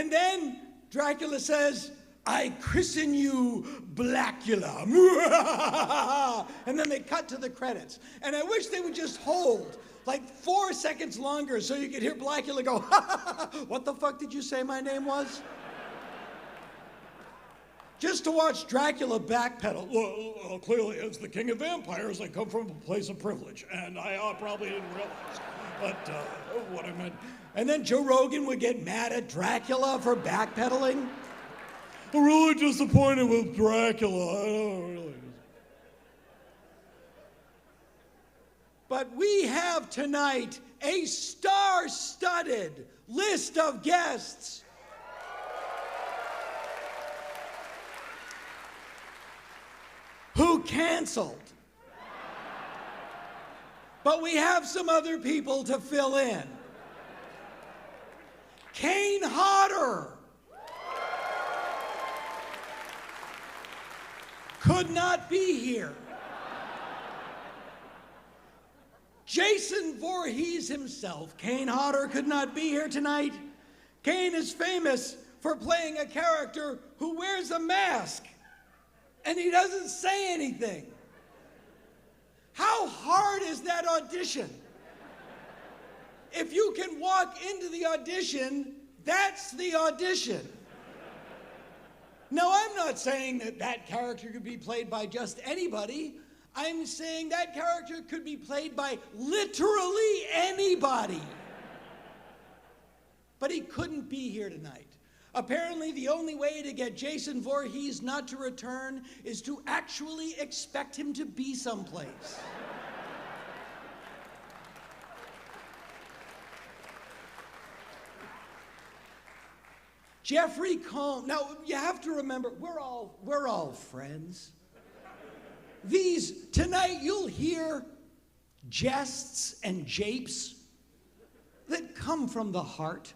And then Dracula says, I christen you Blackula. And then they cut to the credits. And I wish they would just hold like 4 seconds longer so you could hear Blackula go, what the fuck did you say my name was? Just to watch Dracula backpedal. Well, clearly, as the king of vampires, I come from a place of privilege, and I probably didn't realize. But what I meant. And then Joe Rogan would get mad at Dracula for backpedaling. I'm really disappointed with Dracula. I don't really. But we have tonight a star-studded list of guests. Who canceled. But we have some other people to fill in. Kane Hodder could not be here. Jason Voorhees himself, Kane Hodder, could not be here tonight. Kane is famous for playing a character who wears a mask and he doesn't say anything. How hard is that audition? If you can walk into the audition, that's the audition. Now, I'm not saying that that character could be played by just anybody. I'm saying that character could be played by literally anybody. But he couldn't be here tonight. Apparently, the only way to get Jason Voorhees not to return is to actually expect him to be someplace. Jeffrey Combs. Now, you have to remember, we're all friends. Tonight you'll hear jests and japes that come from the heart.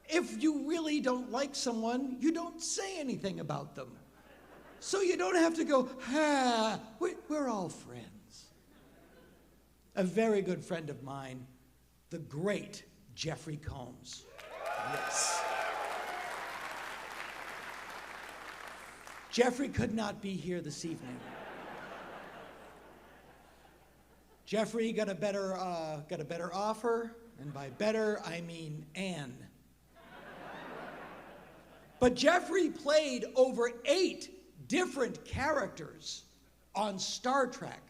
If you really don't like someone, you don't say anything about them. So you don't have to go, we're all friends. A very good friend of mine, the great Jeffrey Combs. Yes. Jeffrey could not be here this evening. Jeffrey got a better offer, and by better I mean Anne. But Jeffrey played over 8 different characters on Star Trek.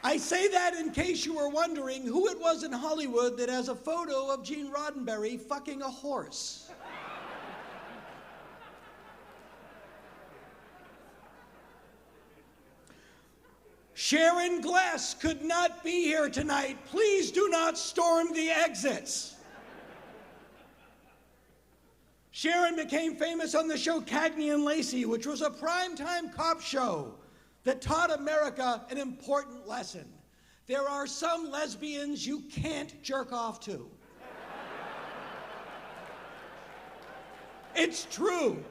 I say that in case you were wondering who it was in Hollywood that has a photo of Gene Roddenberry fucking a horse. Sharon Glass could not be here tonight. Please do not storm the exits. Sharon became famous on the show Cagney and Lacey, which was a primetime cop show that taught America an important lesson. There are some lesbians you can't jerk off to. It's true.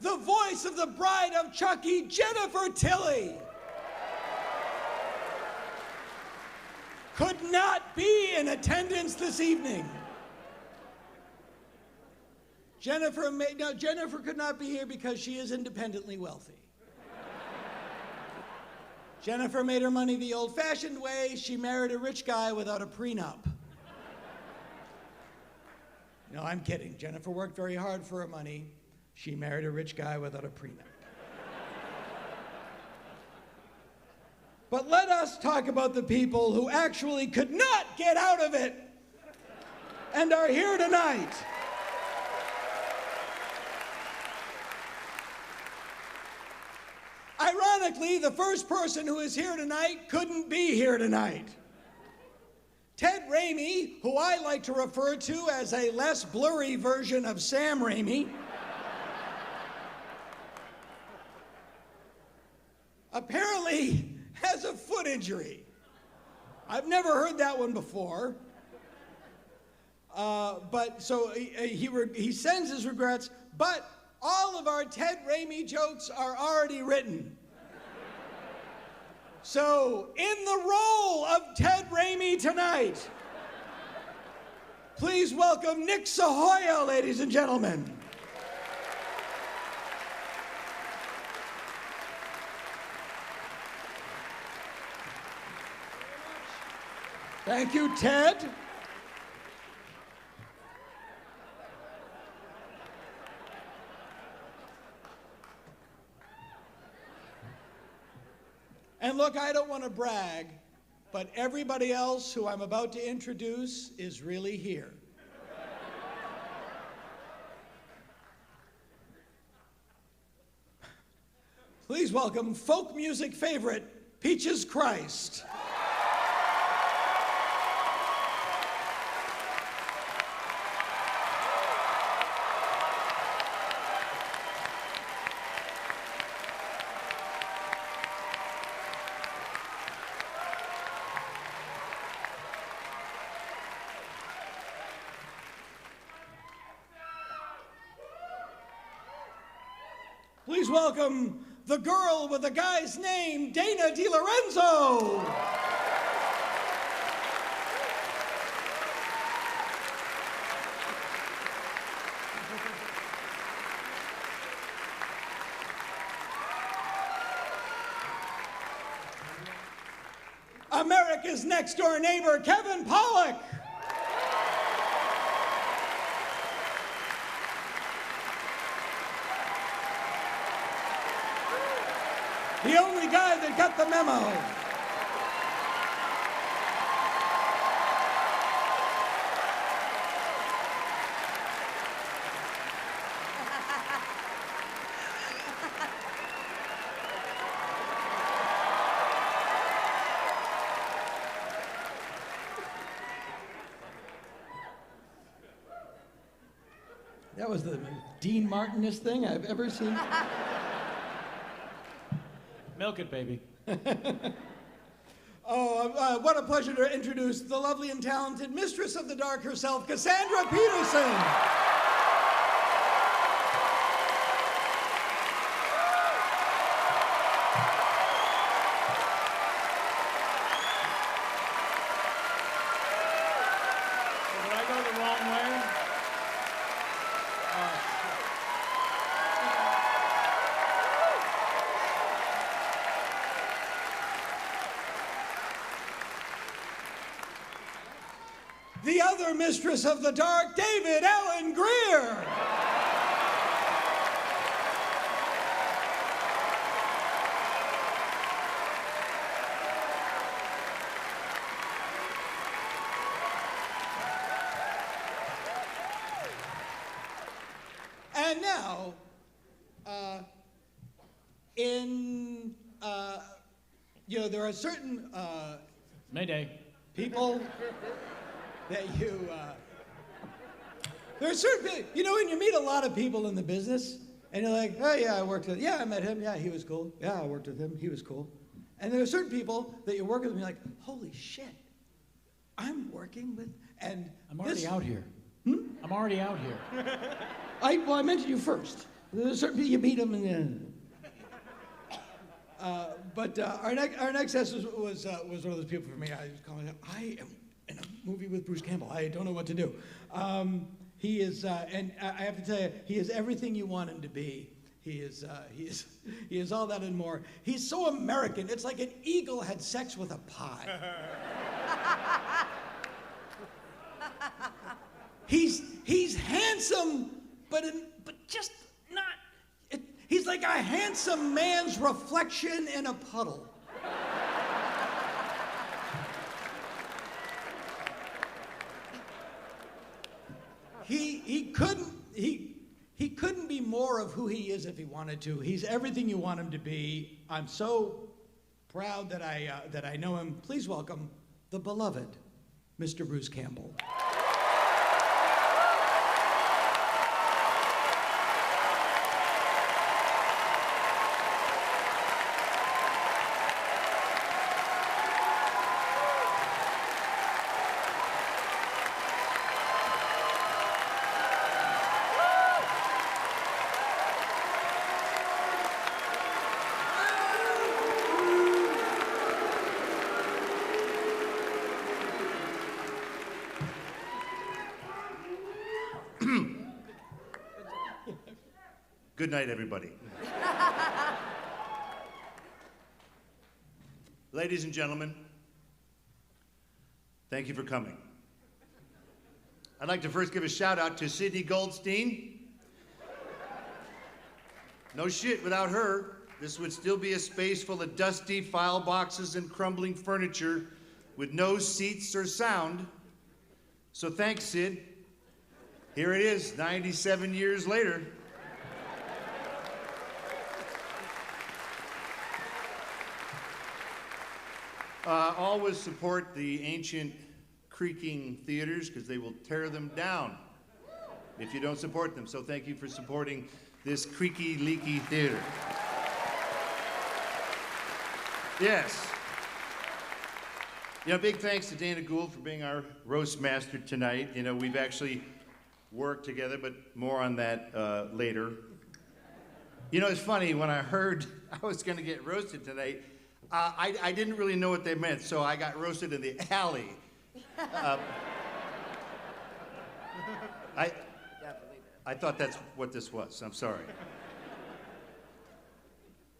The voice of the Bride of Chucky, Jennifer Tilly, could not be in attendance this evening. Jennifer could not be here because she is independently wealthy. Jennifer made her money the old-fashioned way. She married a rich guy without a prenup. No, I'm kidding. Jennifer worked very hard for her money. She married a rich guy without a prenup. But let us talk about the people who actually could not get out of it and are here tonight. Ironically, the first person who is here tonight couldn't be here tonight. Ted Ramey, who I like to refer to as a less blurry version of Sam Ramey, apparently has a foot injury. I've never heard that one before. But so he sends his regrets, but all of our Ted Ramey jokes are already written. So, in the role of Ted Ramey tonight, please welcome Nick Sahoya, ladies and gentlemen. Thank you, Ted. And look, I don't want to brag, but everybody else who I'm about to introduce is really here. Please welcome folk music favorite, Peaches Christ. Please welcome the girl with the guy's name, Dana Delorenzo. America's next door neighbor, Kevin Pollock. The only guy that got the memo. That was the Dean Martinest thing I've ever seen. Milk it, baby. What a pleasure to introduce the lovely and talented mistress of the dark herself, Cassandra Peterson. Did I go the wrong way? The other mistress of the dark, Alan Greer. And now, there are certain Mayday. people that there are certain people, when you meet a lot of people in the business, and you're like, oh yeah, I met him, yeah, he was cool, yeah, I worked with him, he was cool. And there are certain people that you work with and you're like, holy shit, I'm working with, and I'm already out here. I'm already out here. I mentioned you first. There's certain people, you meet them, and then... But our next guest was one of those people for me. I am in a movie with Bruce Campbell. I don't know what to do. He is, and I have to tell you, he is everything you want him to be. He is all that and more. He's so American. It's like an eagle had sex with a pie. He's handsome, but just not. He's like a handsome man's reflection in a puddle. He couldn't be more of who he is if he wanted to. He's everything you want him to be. I'm so proud that I know him. Please welcome the beloved Mr. Bruce Campbell. Good night, everybody. Ladies and gentlemen, thank you for coming. I'd like to first give a shout out to Sydney Goldstein. No shit, without her, this would still be a space full of dusty file boxes and crumbling furniture with no seats or sound. So thanks, Sid. Here it is, 97 years later. Always support the ancient creaking theaters because they will tear them down if you don't support them. So thank you for supporting this creaky, leaky theater. Yes. You know, big thanks to Dana Gould for being our roast master tonight. You know, we've actually worked together, but more on that later. You know, it's funny, when I heard I was going to get roasted tonight, I didn't really know what they meant, so I got roasted in the alley. I thought that's what this was. I'm sorry.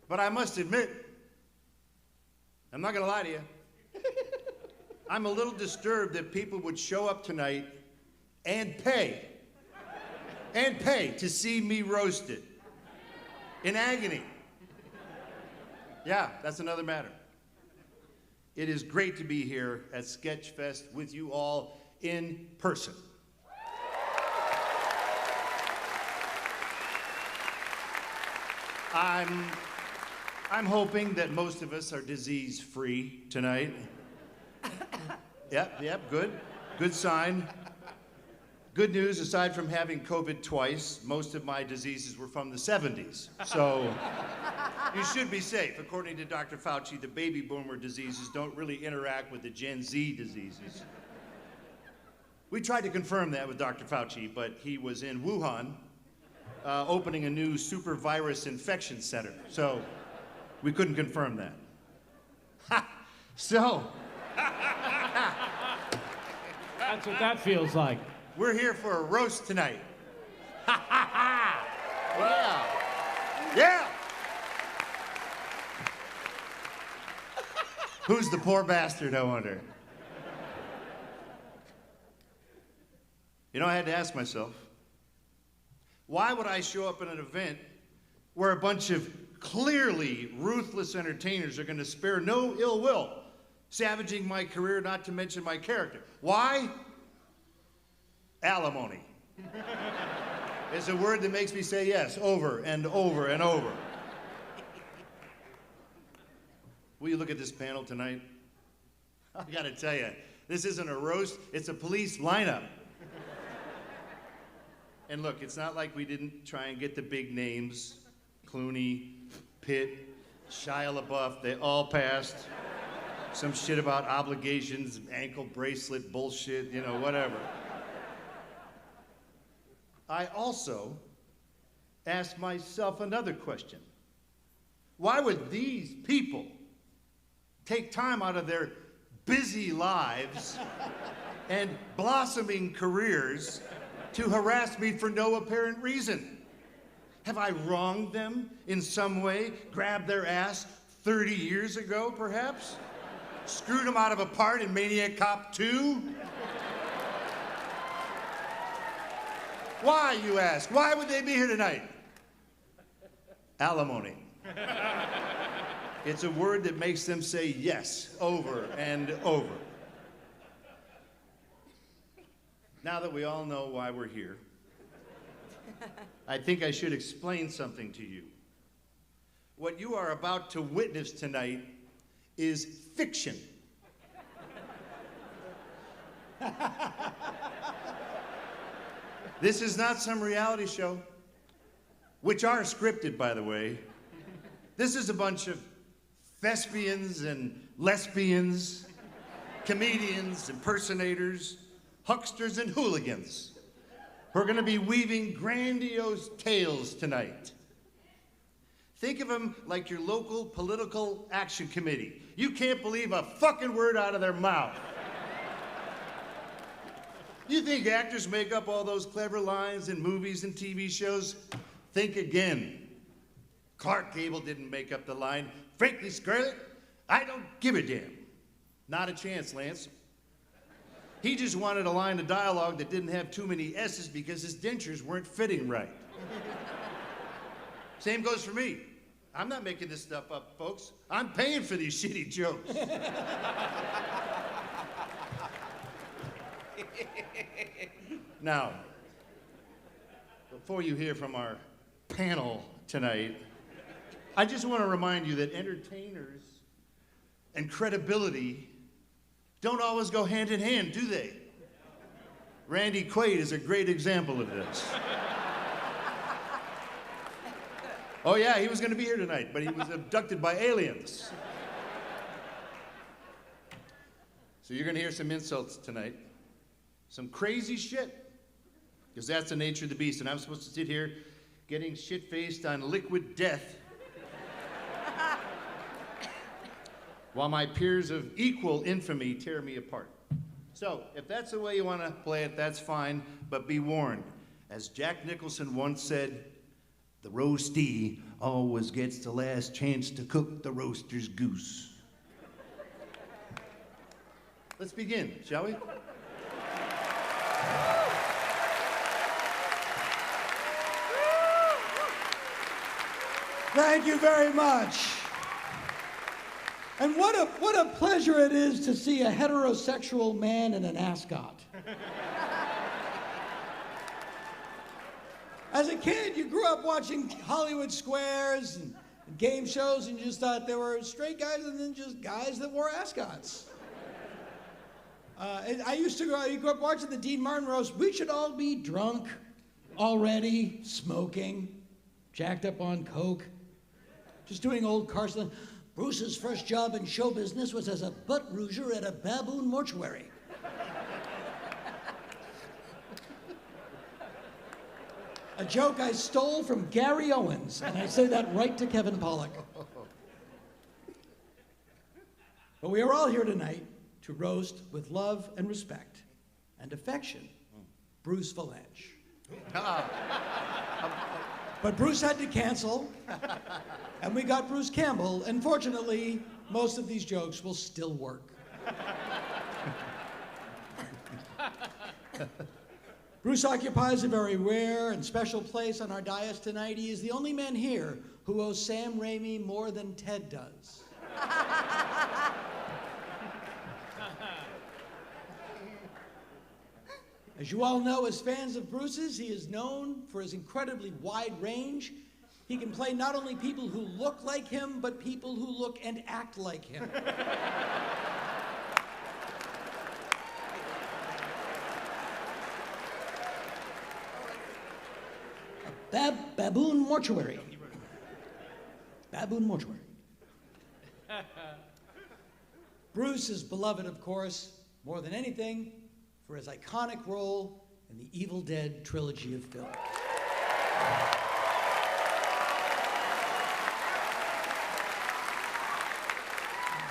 But I must admit, I'm not going to lie to you, I'm a little disturbed that people would show up tonight and pay to see me roasted in agony. Yeah, that's another matter. It is great to be here at Sketchfest with you all in person. I'm hoping that most of us are disease-free tonight. Yep, good. Good sign. Good news, aside from having COVID twice, most of my diseases were from the 70s. So you should be safe. According to Dr. Fauci, the baby boomer diseases don't really interact with the Gen Z diseases. We tried to confirm that with Dr. Fauci, but he was in Wuhan opening a new super virus infection center. So we couldn't confirm that. So. That's what that feels like. We're here for a roast tonight. Yeah. Who's the poor bastard, I wonder? You know, I had to ask myself, why would I show up at an event where a bunch of clearly ruthless entertainers are going to spare no ill will, savaging my career, not to mention my character? Why? Alimony. It's a word that makes me say yes over and over and over. Will you look at this panel tonight? I gotta tell you, this isn't a roast, it's a police lineup. And look, it's not like we didn't try and get the big names. Clooney, Pitt, Shia LaBeouf, they all passed. Some shit about obligations, ankle bracelet bullshit, you know, whatever. I also asked myself another question. Why would these people take time out of their busy lives and blossoming careers to harass me for no apparent reason? Have I wronged them in some way? Grabbed their ass 30 years ago, perhaps? Screwed them out of a part in Maniac Cop 2? Why, you ask? Why would they be here tonight? Alimony. It's a word that makes them say yes over and over. Now that we all know why we're here, I think I should explain something to you. What you are about to witness tonight is fiction. This is not some reality show, which are scripted, by the way. This is a bunch of thespians and lesbians, comedians, impersonators, hucksters, and hooligans who are going to be weaving grandiose tales tonight. Think of them like your local political action committee. You can't believe a fucking word out of their mouth. You think actors make up all those clever lines in movies and TV shows? think again. Clark Gable didn't make up the line. Frankly, Scarlett, I don't give a damn. Not a chance, Lance. He just wanted a line of dialogue that didn't have too many S's because his dentures weren't fitting right. Same goes for me. I'm not making this stuff up, folks. I'm paying for these shitty jokes. Now, before you hear from our panel tonight, I just want to remind you that entertainers and credibility don't always go hand in hand, do they? Randy Quaid is a great example of this. Oh yeah, he was going to be here tonight, but he was abducted by aliens. So you're going to hear some insults tonight. Some crazy shit. Because that's the nature of the beast, and I'm supposed to sit here getting shit-faced on liquid death while my peers of equal infamy tear me apart. So, if that's the way you want to play it, that's fine, but be warned. As Jack Nicholson once said, the roastee always gets the last chance to cook the roaster's goose. Let's begin, shall we? Thank you very much. And what a pleasure it is to see a heterosexual man in an ascot. As a kid, you grew up watching Hollywood Squares and game shows, and you just thought there were straight guys and then just guys that wore ascots. You grew up watching the Dean Martin roast. We should all be drunk already, smoking, jacked up on coke, just doing old Carson. Bruce's first job in show business was as a butt rouger at a baboon mortuary. A joke I stole from Gary Owens, and I say that right to Kevin Pollock. But we are all here tonight to roast with love and respect and affection Bruce Valanche. But Bruce had to cancel, and we got Bruce Campbell, and fortunately, most of these jokes will still work. Bruce occupies a very rare and special place on our dais tonight. He is the only man here who owes Sam Ramey more than Ted does. As you all know, as fans of Bruce's, he is known for his incredibly wide range. He can play not only people who look like him, but people who look and act like him. Baboon mortuary. Baboon mortuary. Bruce is beloved, of course, more than anything, for his iconic role in the Evil Dead trilogy of films.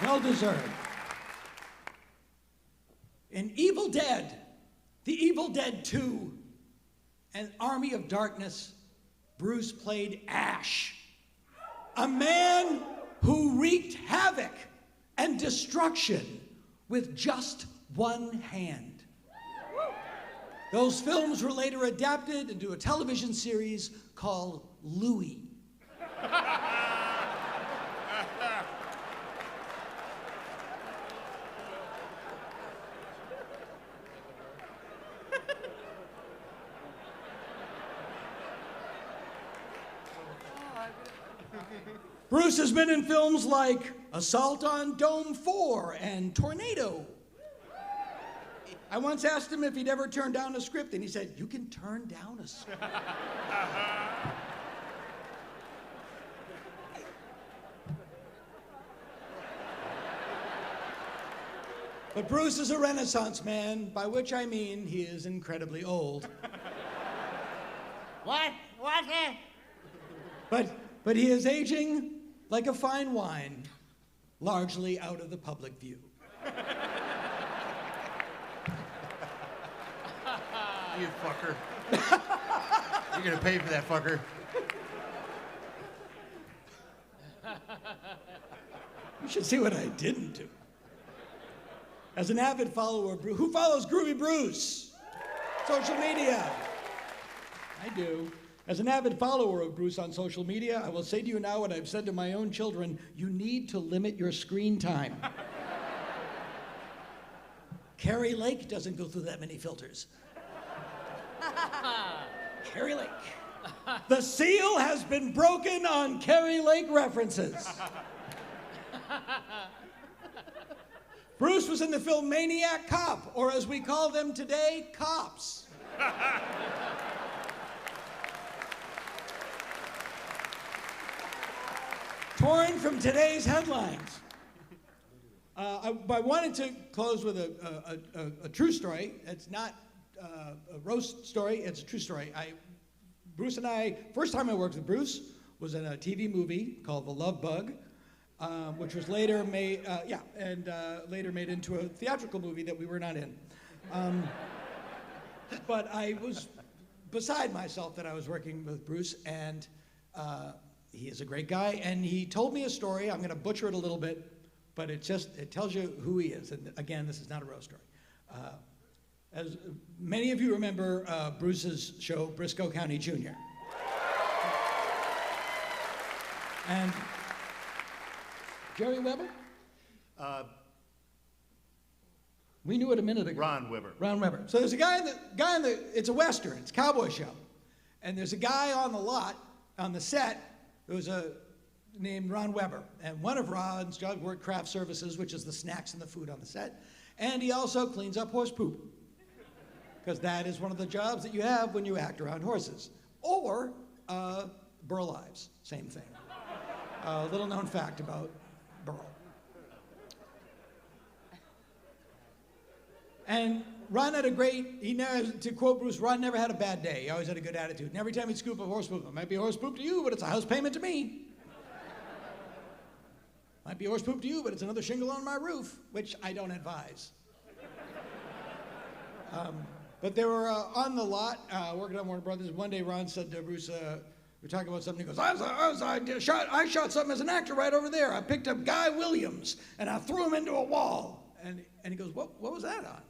Well deserved. In Evil Dead, The Evil Dead 2, and Army of Darkness, Bruce played Ash, a man who wreaked havoc and destruction with just one hand. Those films were later adapted into a television series called Louie. Bruce has been in films like Assault on Dome 4 and Tornado. I once asked him if he'd ever turned down a script, and he said, "You can turn down a script." But Bruce is a Renaissance man, by which I mean he is incredibly old. What? What? But he is aging like a fine wine, largely out of the public view. You fucker. You're gonna pay for that, fucker. You should see what I didn't do. As an avid follower of Bruce, who follows Groovy Bruce? Social media. I do. As an avid follower of Bruce on social media, I will say to you now what I've said to my own children: you need to limit your screen time. Carrie Lake doesn't go through that many filters. Carrie Lake. The seal has been broken on Carrie Lake references. Bruce was in the film Maniac Cop, or as we call them today, Cops. Torn from today's headlines. I wanted to close with a true story. It's not a roast story, it's a true story. Bruce and I, first time I worked with Bruce was in a TV movie called The Love Bug, which was later made, later made into a theatrical movie that we were not in. But I was beside myself that I was working with Bruce, and he is a great guy, and he told me a story. I'm going to butcher it a little bit, but it tells you who he is. And again, this is not a roast story. As many of you remember Bruce's show, Briscoe County Jr. And Jerry Weber? We knew it a minute ago. Ron Weber. Ron Weber. So there's a guy in the, it's a Western, it's a cowboy show. And there's a guy on the lot, on the set, who was named Ron Weber. And one of Ron's jobs worked craft services, which is the snacks and the food on the set. And he also cleans up horse poop, because that is one of the jobs that you have when you act around horses. Or Burl Ives, same thing. Little known fact about Burl. And Ron had a great, to quote Bruce, Ron never had a bad day. He always had a good attitude. And every time he'd scoop a horse poop, it might be horse poop to you, but it's a house payment to me. Might be horse poop to you, but it's another shingle on my roof, which I don't advise. But they were on the lot working on Warner Brothers. One day Ron said to Bruce, we're talking about something. He goes, I shot something as an actor right over there. I picked up Guy Williams and I threw him into a wall. And he goes, what was that on?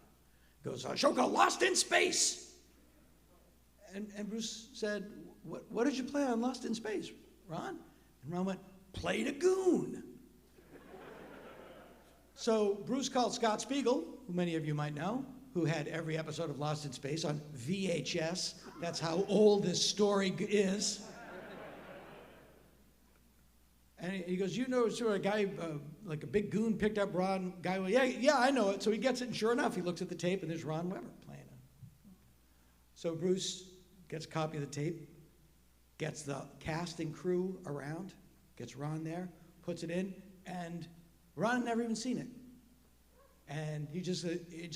He goes, a show called Lost in Space. And Bruce said, what did you play on Lost in Space, Ron? And Ron went, played a goon. So Bruce called Scott Spiegel, who many of you might know, who had every episode of Lost in Space on VHS. That's how old this story is. And he goes, you know, sort of a guy, like a big goon picked up Ron. Guy, well, yeah, I know it. So he gets it, and sure enough, he looks at the tape, and there's Ron Weber playing it. So Bruce gets a copy of the tape, gets the cast and crew around, gets Ron there, puts it in, and Ron had never even seen it. And he just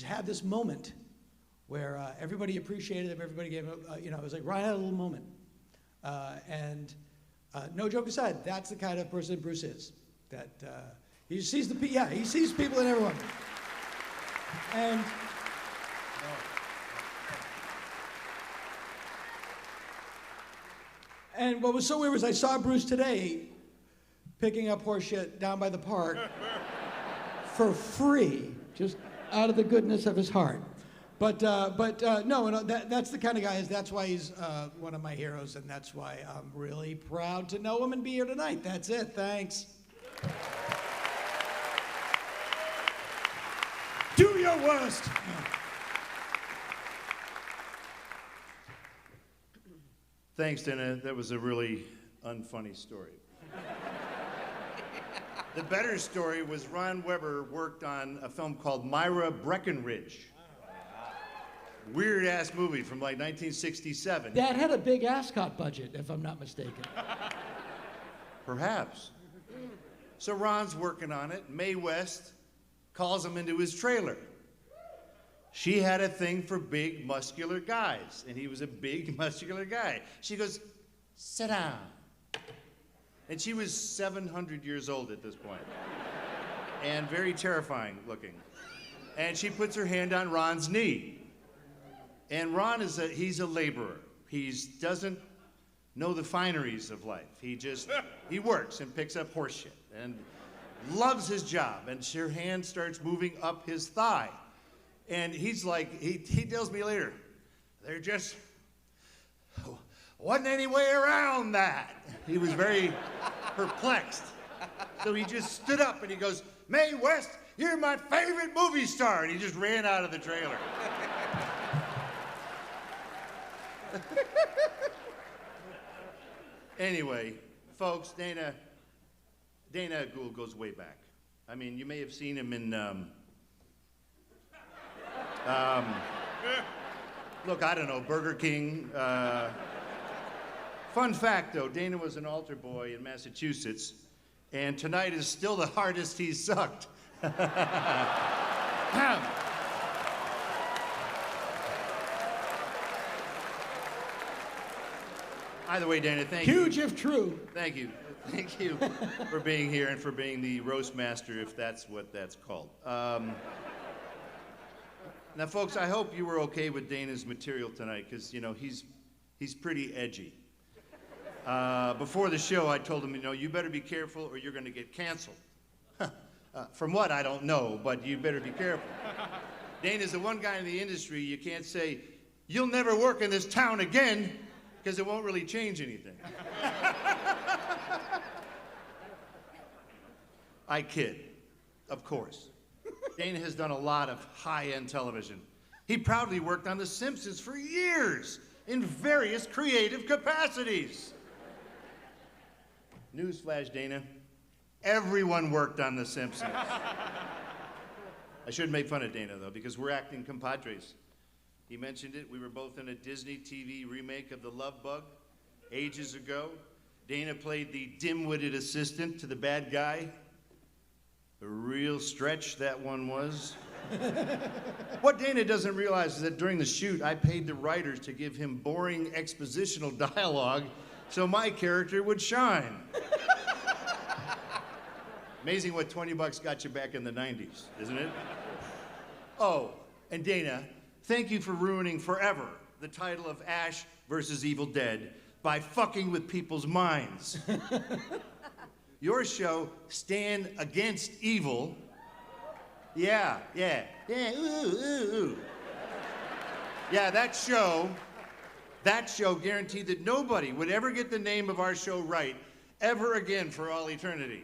had this moment where everybody appreciated him, everybody gave him, it was like Ron had a little moment. No joke aside, that's the kind of person Bruce is. That he sees he sees people in everyone. And what was so weird was I saw Bruce today picking up horse shit down by the park for free, just out of the goodness of his heart. But no, that's the kind of guy. That's why he's one of my heroes, and that's why I'm really proud to know him and be here tonight. That's it. Thanks. Do your worst. Thanks, Dana. That was a really unfunny story. The better story was Ron Weber worked on a film called Myra Breckenridge. Weird-ass movie from like 1967. That had a big Ascot budget, if I'm not mistaken. Perhaps. So Ron's working on it. Mae West calls him into his trailer. She had a thing for big, muscular guys, and he was a big, muscular guy. She goes, sit down. And she was 700 years old at this point, and very terrifying looking. And she puts her hand on Ron's knee. And Ron he's a laborer. He doesn't know the fineries of life. He works and picks up horse shit. loves his job, and her hand starts moving up his thigh. And he's like, he tells me later, there just wasn't any way around that. He was very perplexed. So he just stood up and he goes, Mae West, you're my favorite movie star. And he just ran out of the trailer. Anyway, folks, Dana Gould goes way back. I mean, you may have seen him in, look, I don't know, Burger King. Fun fact, though, Dana was an altar boy in Massachusetts, and tonight is still the hardest he's sucked. Either way, Dana, thank you. Huge if true. Thank you. Thank you for being here and for being the roast master, if that's what that's called. Now, folks, I hope you were okay with Dana's material tonight, because, you know, he's pretty edgy. Before the show, I told him, you know, you better be careful or you're going to get canceled. From what, I don't know, but you better be careful. Dana's the one guy in the industry you can't say, you'll never work in this town again, because it won't really change anything. I kid, of course. Dana has done a lot of high-end television. He proudly worked on The Simpsons for years in various creative capacities. Newsflash, Dana, everyone worked on The Simpsons. I shouldn't make fun of Dana, though, because we're acting compadres. He mentioned it. We were both in a Disney TV remake of The Love Bug ages ago. Dana played the dim-witted assistant to the bad guy. A real stretch that one was. What Dana doesn't realize is that during the shoot, I paid the writers to give him boring expositional dialogue so my character would shine. Amazing what 20 bucks got you back in the 90s, isn't it? Oh, and Dana, thank you for ruining forever the title of Ash versus Evil Dead by fucking with people's minds. Your show, Stand Against Evil. Yeah, ooh. Yeah, that show guaranteed that nobody would ever get the name of our show right ever again for all eternity.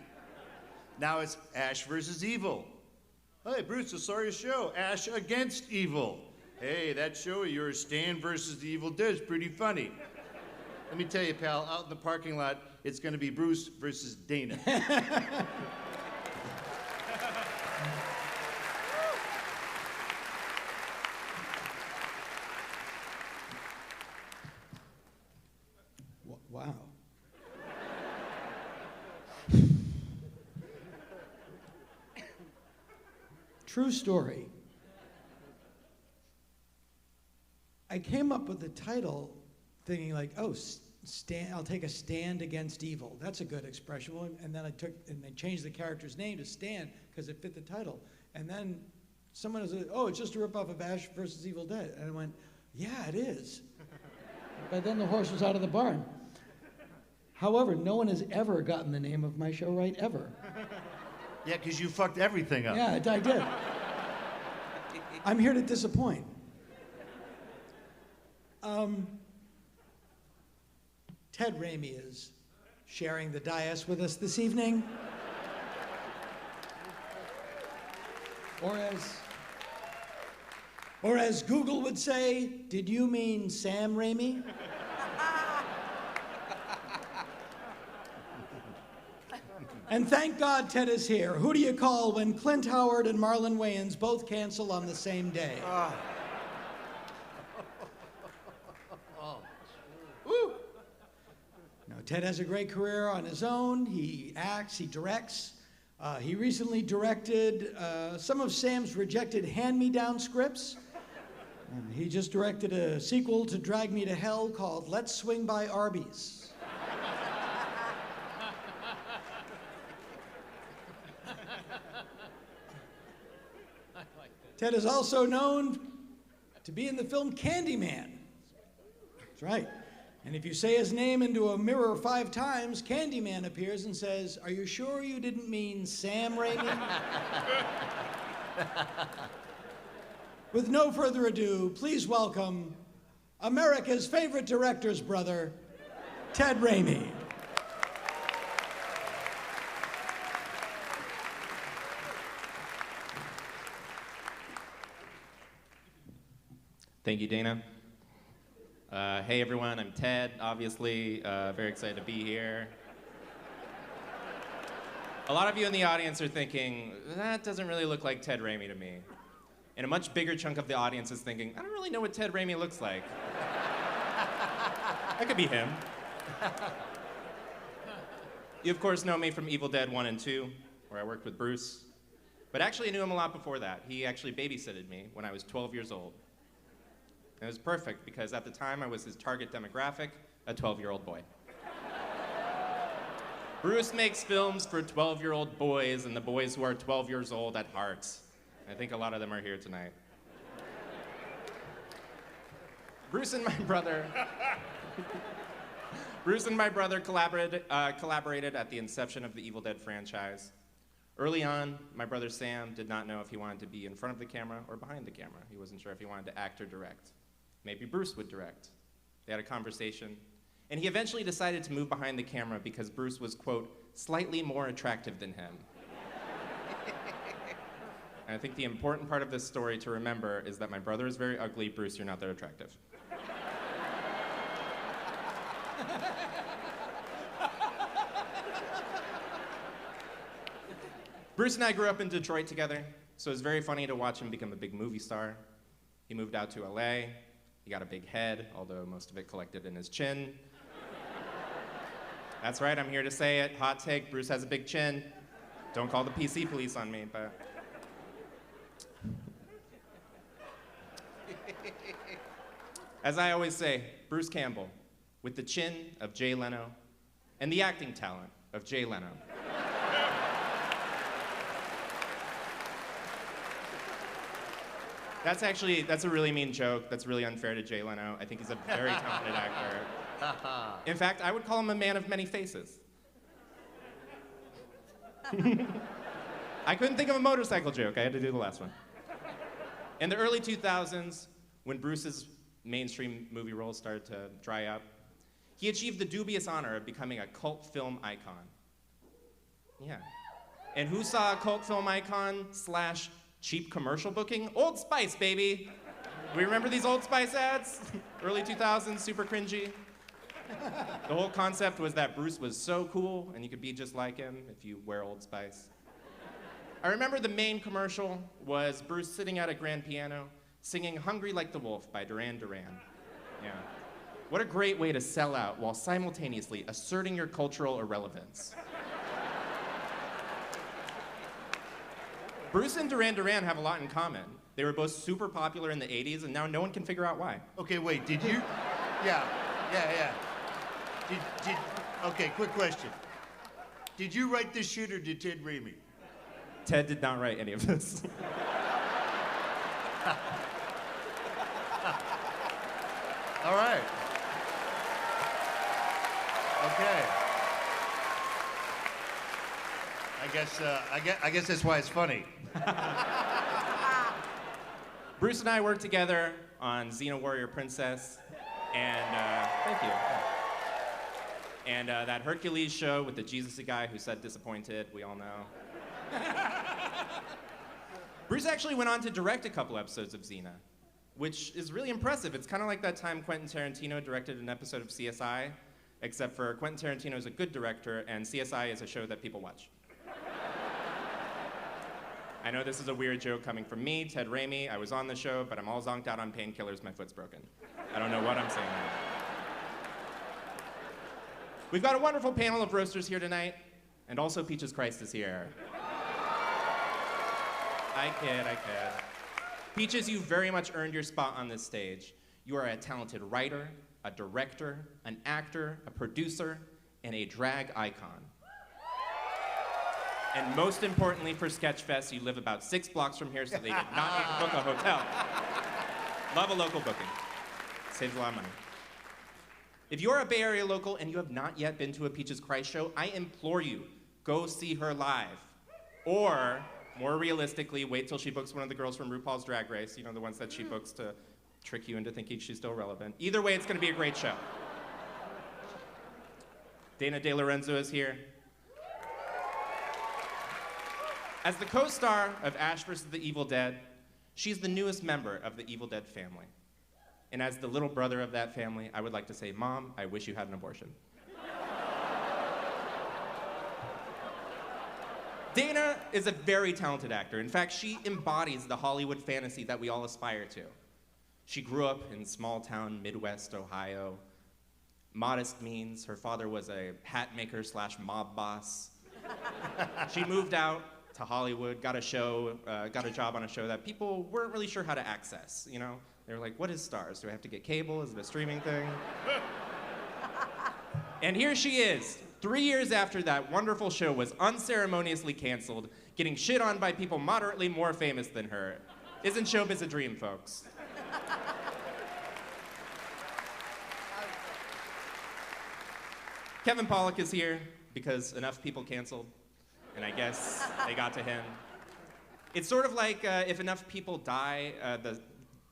Now it's Ash versus Evil. Hey, Bruce, I saw your show, Ash Against Evil. Hey, that show of yours, Stan versus the Evil Dead, is pretty funny. Let me tell you, pal, out in the parking lot, it's going to be Bruce versus Dana. Wow. True story. I came up with the title thinking like, oh, I'll take a stand against evil. That's a good expression. And then they changed the character's name to Stan because it fit the title. And then someone was like, oh, it's just a ripoff of Ash versus Evil Dead. And I went, yeah, it is. But then the horse was out of the barn. However, no one has ever gotten the name of my show right, ever. Yeah, because you fucked everything up. Yeah, I did. I'm here to disappoint. Ted Ramey is sharing the dais with us this evening. Or as Google would say, did you mean Sam Ramey? And thank God Ted is here. Who do you call when Clint Howard and Marlon Wayans both cancel on the same day? No, Ted has a great career on his own. He acts, he directs. He recently directed some of Sam's rejected hand-me-down scripts. He just directed a sequel to Drag Me to Hell called Let's Swing by Arby's. Ted is also known to be in the film Candyman. That's right. And if you say his name into a mirror 5 times, Candyman appears and says, "Are you sure you didn't mean Sam Ramey?" With no further ado, please welcome America's favorite director's brother, Ted Ramey. Thank you, Dana. Hey everyone, I'm Ted, obviously. Very excited to be here. A lot of you in the audience are thinking, that doesn't really look like Ted Ramey to me. And a much bigger chunk of the audience is thinking, I don't really know what Ted Ramey looks like. That could be him. You, of course, know me from Evil Dead 1 and 2, where I worked with Bruce. But actually, I knew him a lot before that. He actually babysitted me when I was 12 years old. And it was perfect, because at the time, I was his target demographic, a 12-year-old boy. Bruce makes films for 12-year-old boys and the boys who are 12 years old at heart. I think a lot of them are here tonight. Bruce and my brother collaborated at the inception of the Evil Dead franchise. Early on, my brother Sam did not know if he wanted to be in front of the camera or behind the camera. He wasn't sure if he wanted to act or direct. Maybe Bruce would direct. They had a conversation, and he eventually decided to move behind the camera because Bruce was, quote, slightly more attractive than him. And I think the important part of this story to remember is that my brother is very ugly. Bruce, you're not that attractive. Bruce and I grew up in Detroit together, so it was very funny to watch him become a big movie star. He moved out to LA. He got a big head, although most of it collected in his chin. That's right, I'm here to say it. Hot take, Bruce has a big chin. Don't call the PC police on me, but... As I always say, Bruce Campbell, with the chin of Jay Leno and the acting talent of Jay Leno. That's a really mean joke. That's really unfair to Jay Leno. I think he's a very talented actor. In fact, I would call him a man of many faces. I couldn't think of a motorcycle joke. I had to do the last one. In the early 2000s, when Bruce's mainstream movie roles started to dry up, he achieved the dubious honor of becoming a cult film icon. Yeah. And who saw a cult film icon / cheap commercial booking? Old Spice, baby. We remember these Old Spice ads? Early 2000s, super cringy. The whole concept was that Bruce was so cool and you could be just like him if you wear Old Spice. I remember the main commercial was Bruce sitting at a grand piano singing Hungry Like the Wolf by Duran Duran. Yeah. What a great way to sell out while simultaneously asserting your cultural irrelevance. Bruce and Duran Duran have a lot in common. They were both super popular in the 80s, and now no one can figure out why. Okay, wait, did you? Yeah. Okay, quick question. Did you write this shit or did Ted Ramey? Ted did not write any of this. All right. Okay. I guess that's why it's funny. Bruce and I worked together on Xena Warrior Princess, and thank you. And that Hercules show with the Jesus guy who said disappointed, we all know. Bruce actually went on to direct a couple episodes of Xena, which is really impressive. It's kind of like that time Quentin Tarantino directed an episode of CSI, except for Quentin Tarantino is a good director, and CSI is a show that people watch. I know this is a weird joke coming from me, Ted Ramey. I was on the show, but I'm all zonked out on painkillers, my foot's broken. I don't know what I'm saying now. We've got a wonderful panel of roasters here tonight, and also Peaches Christ is here. I kid. Peaches, you've very much earned your spot on this stage. You are a talented writer, a director, an actor, a producer, and a drag icon. And most importantly for Sketchfest, you live about 6 blocks from here, so they did not need to book a hotel. Love a local booking. Saves a lot of money. If you're a Bay Area local and you have not yet been to a Peaches Christ show, I implore you, go see her live. Or, more realistically, wait till she books one of the girls from RuPaul's Drag Race, you know, the ones that she books to trick you into thinking she's still relevant. Either way, it's gonna be a great show. Dana Delorenzo is here. As the co-star of Ash vs. the Evil Dead, she's the newest member of the Evil Dead family. And as the little brother of that family, I would like to say, Mom, I wish you had an abortion. Dana is a very talented actor. In fact, she embodies the Hollywood fantasy that we all aspire to. She grew up in small-town Midwest Ohio. Modest means her father was a hat maker / mob boss. She moved out to Hollywood, got a job on a show that people weren't really sure how to access, you know? They were like, what is Stars? Do I have to get cable? Is it a streaming thing? And here she is, 3 years after that wonderful show was unceremoniously canceled, getting shit on by people moderately more famous than her. Isn't showbiz a dream, folks? Kevin Pollock is here because enough people canceled, and I guess they got to him. It's sort of like if enough people die, the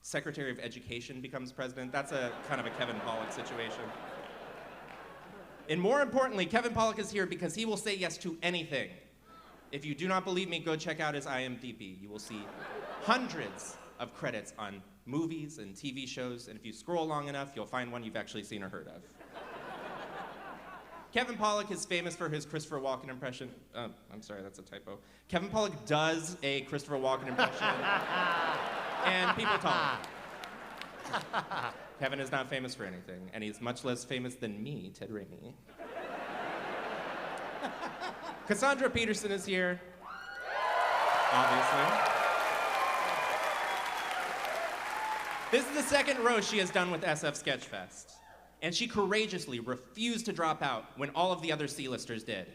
Secretary of Education becomes president. That's a kind of a Kevin Pollock situation. And more importantly, Kevin Pollock is here because he will say yes to anything. If you do not believe me, go check out his IMDb. You will see hundreds of credits on movies and TV shows, and if you scroll long enough, you'll find one you've actually seen or heard of. Kevin Pollock is famous for his Christopher Walken impression. I'm sorry, that's a typo. Kevin Pollock does a Christopher Walken impression, and people talk. Kevin is not famous for anything, and he's much less famous than me, Ted Ramey. Cassandra Peterson is here, obviously. This is the second roast she has done with SF Sketchfest, and she courageously refused to drop out when all of the other C-listers did.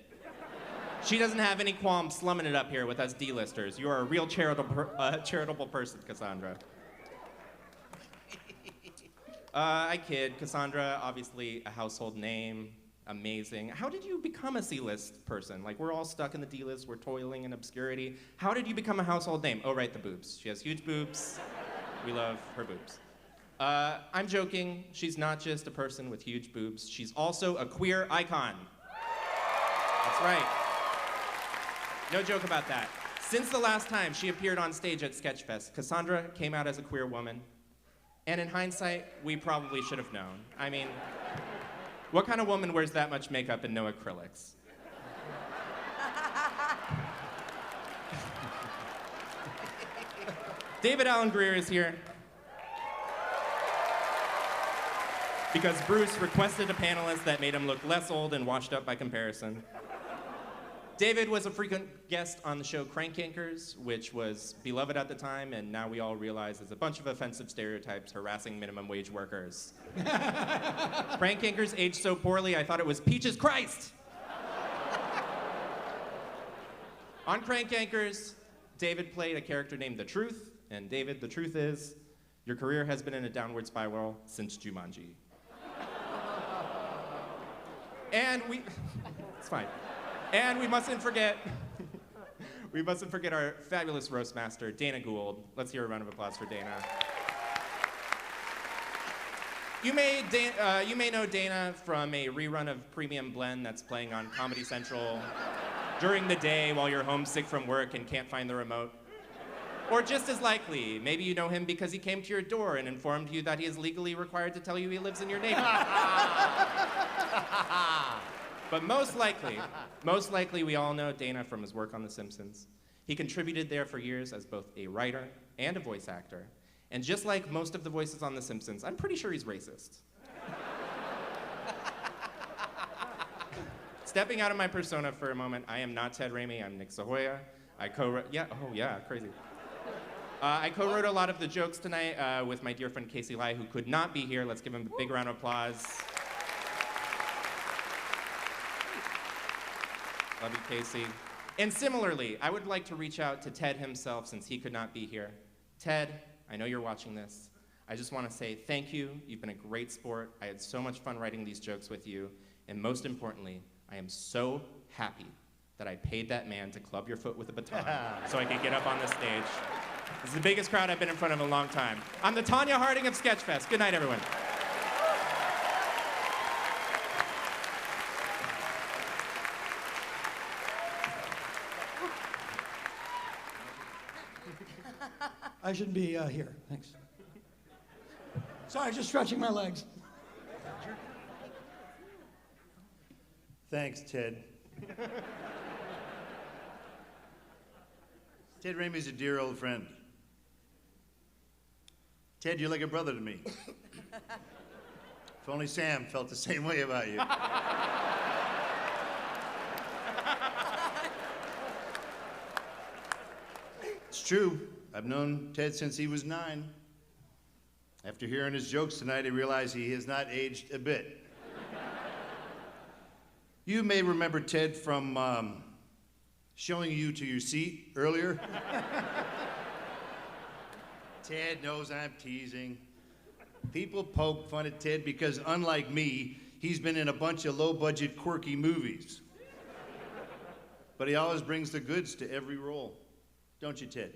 She doesn't have any qualms slumming it up here with us D-listers. You are a real charitable person, Cassandra. I kid. Cassandra, obviously a household name, amazing. How did you become a C-list person? Like, we're all stuck in the D-list, we're toiling in obscurity. How did you become a household name? Oh, right, the boobs. She has huge boobs. We love her boobs. I'm joking. She's not just a person with huge boobs. She's also a queer icon. That's right. No joke about that. Since the last time she appeared on stage at Sketchfest, Cassandra came out as a queer woman. And in hindsight, we probably should have known. I mean, what kind of woman wears that much makeup and no acrylics? David Alan Greer is here because Bruce requested a panelist that made him look less old and washed up by comparison. David was a frequent guest on the show Crank Yankers, which was beloved at the time, and now we all realize is a bunch of offensive stereotypes harassing minimum wage workers. Crank Yankers aged so poorly, I thought it was Peaches Christ! On Crank Yankers, David played a character named The Truth, and David, the truth is, your career has been in a downward spiral since Jumanji. And it's fine. And we mustn't forget our fabulous roast master, Dana Gould. Let's hear a round of applause for Dana. You may know Dana from a rerun of Premium Blend that's playing on Comedy Central during the day while you're homesick from work and can't find the remote. Or just as likely, maybe you know him because he came to your door and informed you that he is legally required to tell you he lives in your neighborhood. But most likely we all know Dana from his work on The Simpsons. He contributed there for years as both a writer and a voice actor. And just like most of the voices on The Simpsons, I'm pretty sure he's racist. Stepping out of my persona for a moment, I am not Ted Ramey, I'm Nick Sahoya. I co-wrote a lot of the jokes tonight with my dear friend Casey Lai, who could not be here. Let's give him a big round of applause. Love you, Casey. And similarly, I would like to reach out to Ted himself since he could not be here. Ted, I know you're watching this. I just want to say thank you. You've been a great sport. I had so much fun writing these jokes with you. And most importantly, I am so happy that I paid that man to club your foot with a baton so I could get up on the stage. This is the biggest crowd I've been in front of in a long time. I'm the Tanya Harding of Sketchfest. Good night, everyone. I shouldn't be here. Thanks. Sorry, just stretching my legs. Thanks, Ted. Ted Ramey's a dear old friend. Ted, you're like a brother to me. If only Sam felt the same way about you. It's true. I've known Ted since he was 9. After hearing his jokes tonight, I realize he has not aged a bit. You may remember Ted from showing you to your seat earlier. Ted knows I'm teasing. People poke fun at Ted because, unlike me, he's been in a bunch of low-budget, quirky movies. But he always brings the goods to every role. Don't you, Ted?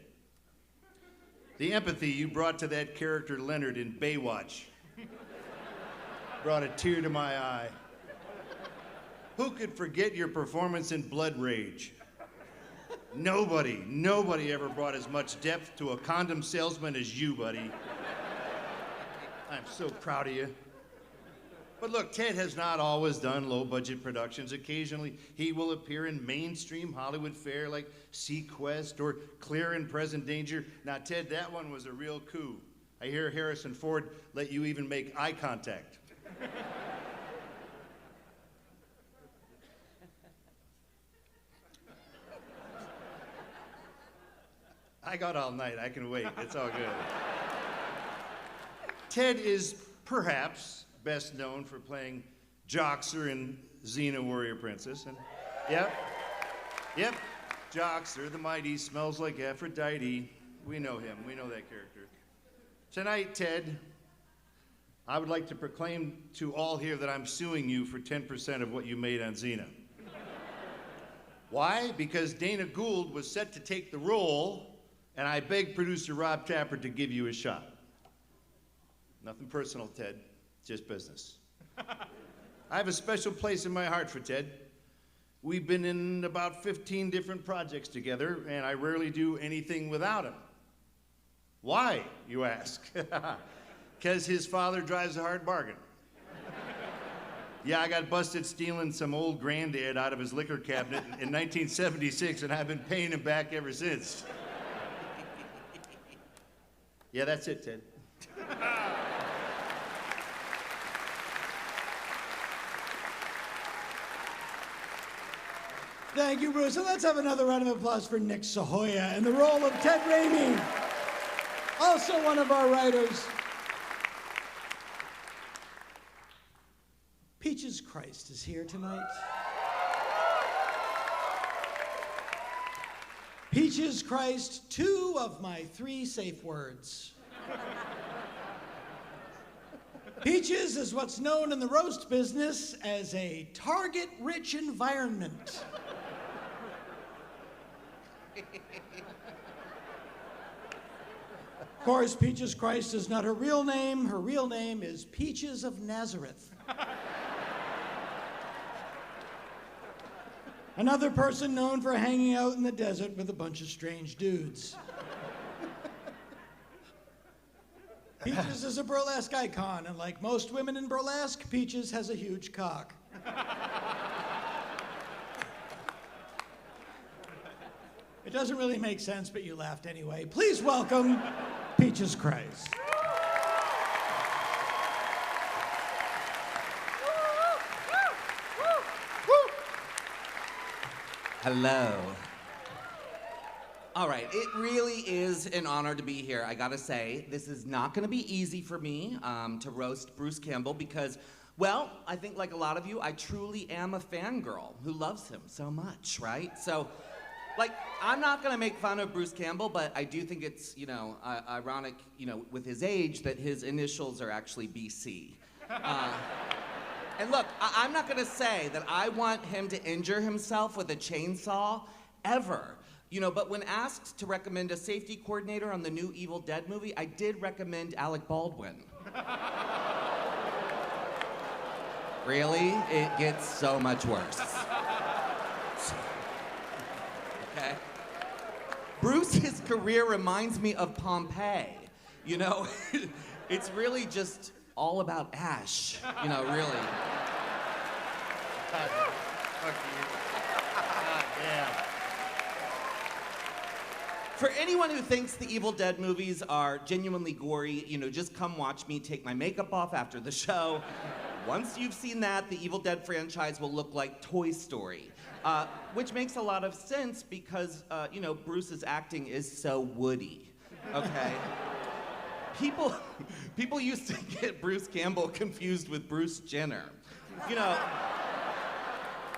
The empathy you brought to that character Leonard in Baywatch brought a tear to my eye. Who could forget your performance in Blood Rage? Nobody ever brought as much depth to a condom salesman as you, buddy. I'm so proud of you. But look, Ted has not always done low-budget productions. Occasionally, he will appear in mainstream Hollywood fare like Sequest or Clear and Present Danger. Now, Ted, that one was a real coup. I hear Harrison Ford let you even make eye contact. I got all night. I can wait. It's all good. Ted is perhaps best known for playing Joxer in Xena Warrior Princess. And yep, Joxer, the mighty, smells like Aphrodite. We know him. We know that character. Tonight, Ted, I would like to proclaim to all here that I'm suing you for 10% of what you made on Xena. Why? Because Dana Gould was set to take the role, and I begged producer Rob Tapper to give you a shot. Nothing personal, Ted, just business. I have a special place in my heart for Ted. We've been in about 15 different projects together, and I rarely do anything without him. Why, you ask? Because his father drives a hard bargain. Yeah, I got busted stealing some old granddad out of his liquor cabinet in 1976, and I've been paying him back ever since. Yeah, that's it, Ted. Thank you, Bruce. And let's have another round of applause for Nick Sahoya in the role of Ted Ramey, also one of our writers. Peaches Christ is here tonight. Peaches Christ, 2 of my 3 safe words. Peaches is what's known in the roast business as a target-rich environment. Of course, Peaches Christ is not her real name. Her real name is Peaches of Nazareth. Another person known for hanging out in the desert with a bunch of strange dudes. Peaches is a burlesque icon, and like most women in burlesque, Peaches has a huge cock. It doesn't really make sense, but you laughed anyway. Please welcome Peaches Christ. Hello. All right, it really is an honor to be here. I gotta say, this is not gonna be easy for me to roast Bruce Campbell because, well, I think like a lot of you, I truly am a fangirl who loves him so much, right? So Like, I'm not gonna make fun of Bruce Campbell, but I do think it's, ironic, with his age, that his initials are actually BC. And look, I'm not gonna say that I want him to injure himself with a chainsaw, ever. But when asked to recommend a safety coordinator on the new Evil Dead movie, I did recommend Alec Baldwin. Really? It gets so much worse. Okay? Bruce's career reminds me of Pompeii. It's really just all about ash. Really. God, fuck you. God damn. For anyone who thinks the Evil Dead movies are genuinely gory, just come watch me take my makeup off after the show. Once you've seen that, the Evil Dead franchise will look like Toy Story, which makes a lot of sense because, Bruce's acting is so woody, okay? People used to get Bruce Campbell confused with Bruce Jenner,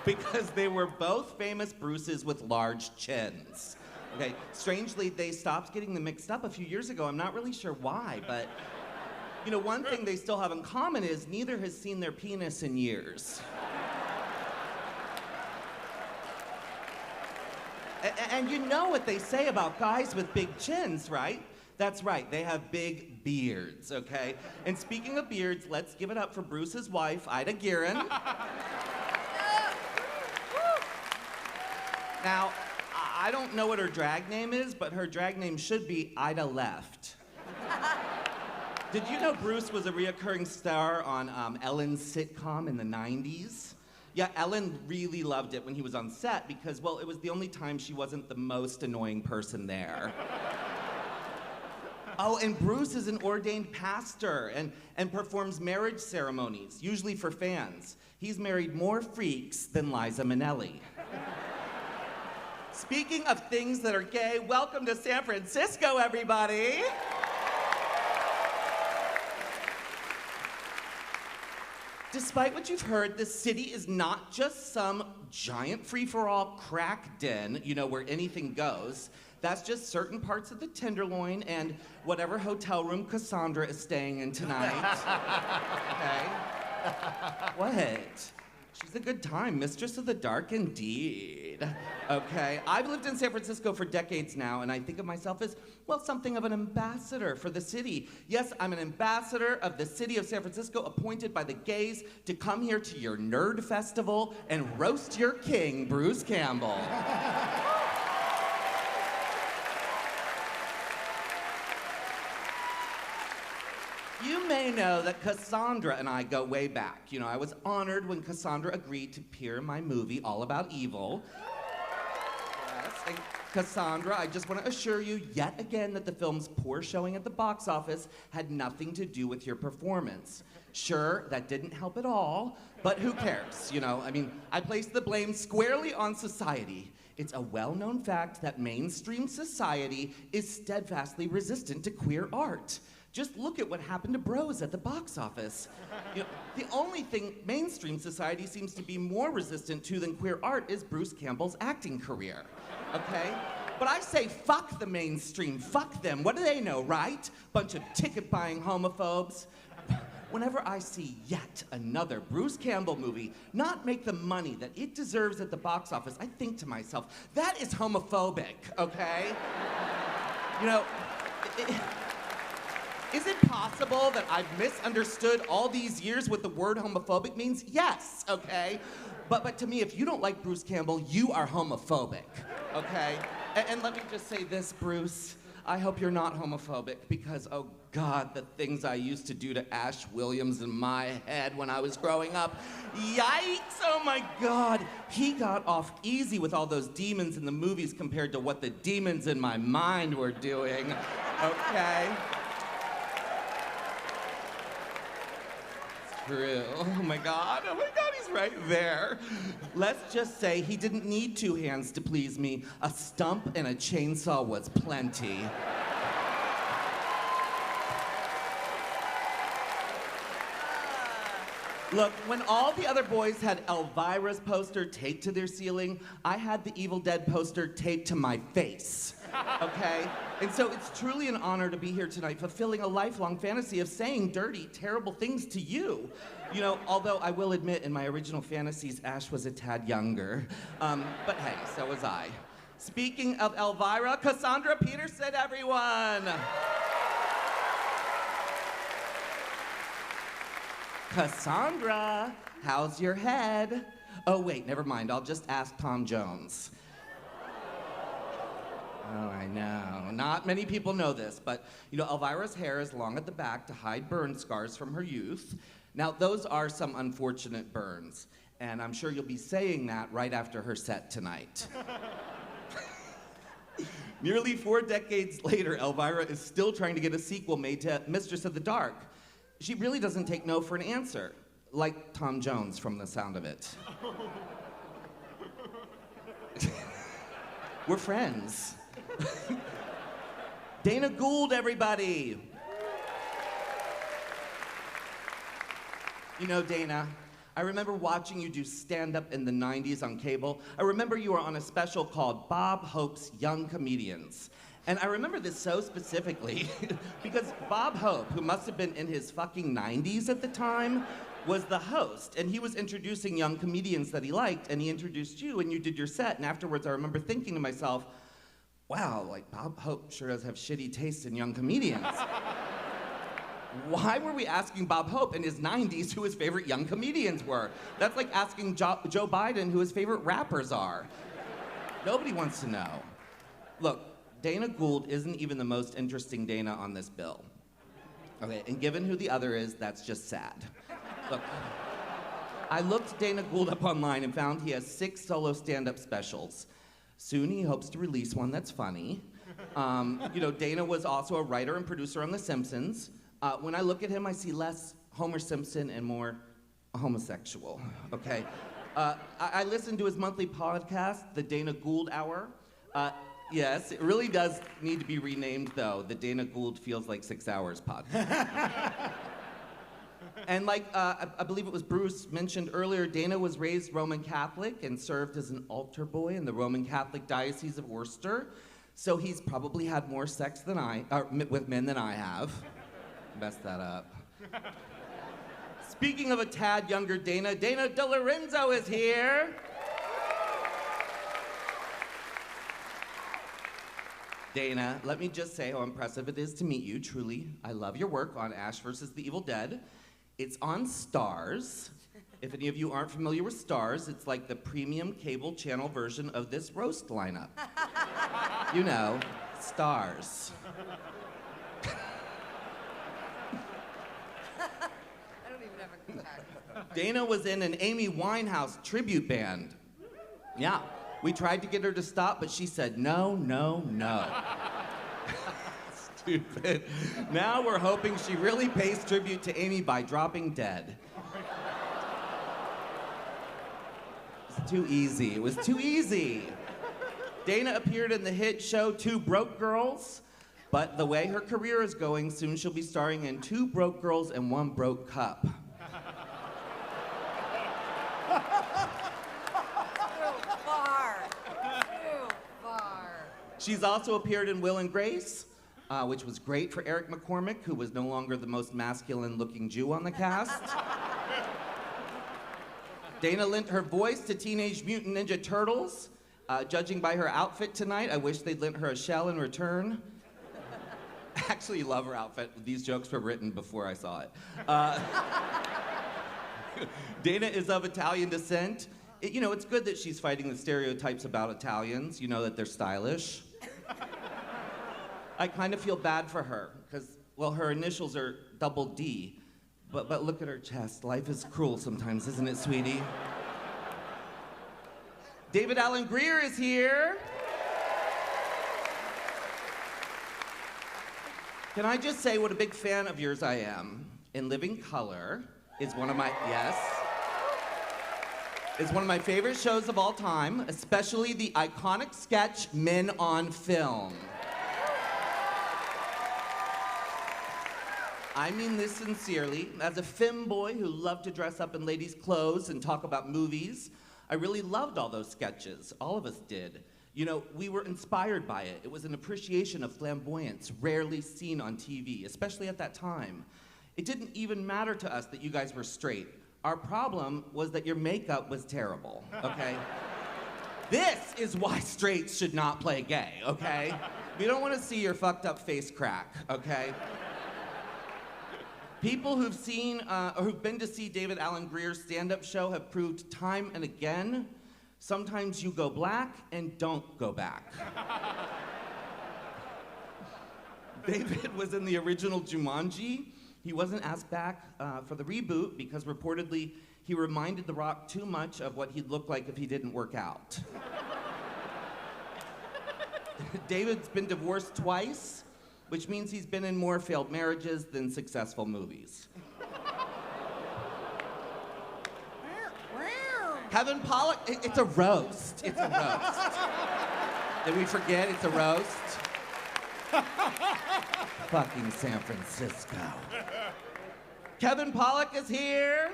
because they were both famous Bruces with large chins. Okay, strangely, they stopped getting them mixed up a few years ago. I'm not really sure why, but one thing they still have in common is neither has seen their penis in years. And you know what they say about guys with big chins, right? That's right, they have big beards, okay? And speaking of beards, let's give it up for Bruce's wife, Ida Guerin. Now, I don't know what her drag name is, but her drag name should be Ida Left. Did you know Bruce was a reoccurring star on Ellen's sitcom in the 90s? Yeah, Ellen really loved it when he was on set because, well, it was the only time she wasn't the most annoying person there. Oh, and Bruce is an ordained pastor and performs marriage ceremonies, usually for fans. He's married more freaks than Liza Minnelli. Speaking of things that are gay, welcome to San Francisco, everybody. Despite what you've heard, the city is not just some giant free-for-all crack den, where anything goes. That's just certain parts of the Tenderloin and whatever hotel room Cassandra is staying in tonight. Okay? What? She's a good time, mistress of the dark indeed. Okay, I've lived in San Francisco for decades now, and I think of myself as, well, something of an ambassador for the city. Yes, I'm an ambassador of the city of San Francisco, appointed by the gays to come here to your nerd festival and roast your king, Bruce Campbell. You may know that Cassandra and I go way back. I was honored when Cassandra agreed to appear in my movie, All About Evil. Yes, and Cassandra, I just want to assure you yet again that the film's poor showing at the box office had nothing to do with your performance. Sure, that didn't help at all, but who cares, I place the blame squarely on society. It's a well-known fact that mainstream society is steadfastly resistant to queer art. Just look at what happened to Bros at the box office. The only thing mainstream society seems to be more resistant to than queer art is Bruce Campbell's acting career, okay? But I say fuck the mainstream, fuck them. What do they know, right? Bunch of ticket-buying homophobes. Whenever I see yet another Bruce Campbell movie not make the money that it deserves at the box office, I think to myself, that is homophobic, okay? Is it possible that I've misunderstood all these years what the word homophobic means? Yes, okay? But to me, if you don't like Bruce Campbell, you are homophobic, okay? And let me just say this, Bruce. I hope you're not homophobic because, oh God, the things I used to do to Ash Williams in my head when I was growing up. Yikes, oh my God. He got off easy with all those demons in the movies compared to what the demons in my mind were doing, okay? True. Oh my God, he's right there. Let's just say he didn't need two hands to please me. A stump and a chainsaw was plenty. Look, when all the other boys had Elvira's poster taped to their ceiling, I had the Evil Dead poster taped to my face, okay? And so it's truly an honor to be here tonight, fulfilling a lifelong fantasy of saying dirty, terrible things to you. You know, although I will admit in my original fantasies, Ash was a tad younger. But hey, so was I. Speaking of Elvira, Cassandra Peterson, everyone! Cassandra, how's your head? Oh, wait, never mind. I'll just ask Tom Jones. Oh, I know. Not many people know this, but, you know, Elvira's hair is long at the back to hide burn scars from her youth. Now, those are some unfortunate burns, and I'm sure you'll be saying that right after her set tonight. Nearly 4 decades later, Elvira is still trying to get a sequel made to Mistress of the Dark. She really doesn't take no for an answer, like Tom Jones from The Sound of It. We're friends. Dana Gould, everybody. You know, Dana, I remember watching you do stand-up in the 90s on cable. I remember you were on a special called Bob Hope's Young Comedians. And I remember this so specifically because Bob Hope, who must have been in his fucking 90s at the time, was the host. And he was introducing young comedians that he liked, and he introduced you, and you did your set. And afterwards, I remember thinking to myself, wow, like Bob Hope sure does have shitty taste in young comedians. Why were we asking Bob Hope in his 90s who his favorite young comedians were? That's like asking Joe Biden who his favorite rappers are. Nobody wants to know. Look, Dana Gould isn't even the most interesting Dana on this bill. Okay, and given who the other is, that's just sad. Look, I looked Dana Gould up online and found he has 6 solo stand-up specials. Soon he hopes to release one that's funny. You know, Dana was also a writer and producer on The Simpsons. When I look at him, I see less Homer Simpson and more homosexual, okay? I listened to his monthly podcast, The Dana Gould Hour. Yes, it really does need to be renamed, though, the Dana Gould Feels Like 6 Hours podcast. And like, I believe it was Bruce mentioned earlier, Dana was raised Roman Catholic and served as an altar boy in the Roman Catholic Diocese of Worcester. So he's probably had more sex than with men than I have. Messed that up. Speaking of a tad younger Dana, Dana Delorenzo is here. Dana, let me just say how impressive it is to meet you, truly. I love your work on Ash vs. the Evil Dead. It's on Starz. If any of you aren't familiar with Starz, it's like the premium cable channel version of this roast lineup. You know, Starz. I don't even have a contact. Dana was in an Amy Winehouse tribute band. Yeah. We tried to get her to stop, but she said, no, no, no. Stupid. Now we're hoping she really pays tribute to Amy by dropping dead. It's too easy. It was too easy. Dana appeared in the hit show 2 Broke Girls, but the way her career is going, soon she'll be starring in 2 Broke Girls and 1 Broke Cup. She's also appeared in Will and Grace, which was great for Eric McCormick, who was no longer the most masculine-looking Jew on the cast. Dana lent her voice to Teenage Mutant Ninja Turtles. Judging by her outfit tonight, I wish they'd lent her a shell in return. Actually, love her outfit. These jokes were written before I saw it. Dana is of Italian descent. You know, it's good that she's fighting the stereotypes about Italians, you know, that they're stylish. I kind of feel bad for her, because, well, her initials are double D, but look at her chest. Life is cruel sometimes, isn't it, sweetie? David Alan Greer is here. Can I just say what a big fan of yours I am? In Living Color is one of my, yes. It's one of my favorite shows of all time, especially the iconic sketch, Men on Film. I mean this sincerely. As a femboy who loved to dress up in ladies' clothes and talk about movies, I really loved all those sketches. All of us did. You know, we were inspired by it. It was an appreciation of flamboyance rarely seen on TV, especially at that time. It didn't even matter to us that you guys were straight. Our problem was that your makeup was terrible, okay? This is why straights should not play gay, okay? We don't want to see your fucked up face crack, okay? People who've seen, or who've been to see David Alan Greer's stand-up show have proved time and again, sometimes you go black and don't go back. David was in the original Jumanji. He wasn't asked back for the reboot because reportedly he reminded The Rock too much of what he'd look like if he didn't work out. David's been divorced twice, which means he's been in more failed marriages than successful movies. Kevin Pollock, it's a roast. It's a roast. Did we forget it's a roast? Fucking San Francisco. Kevin Pollock is here.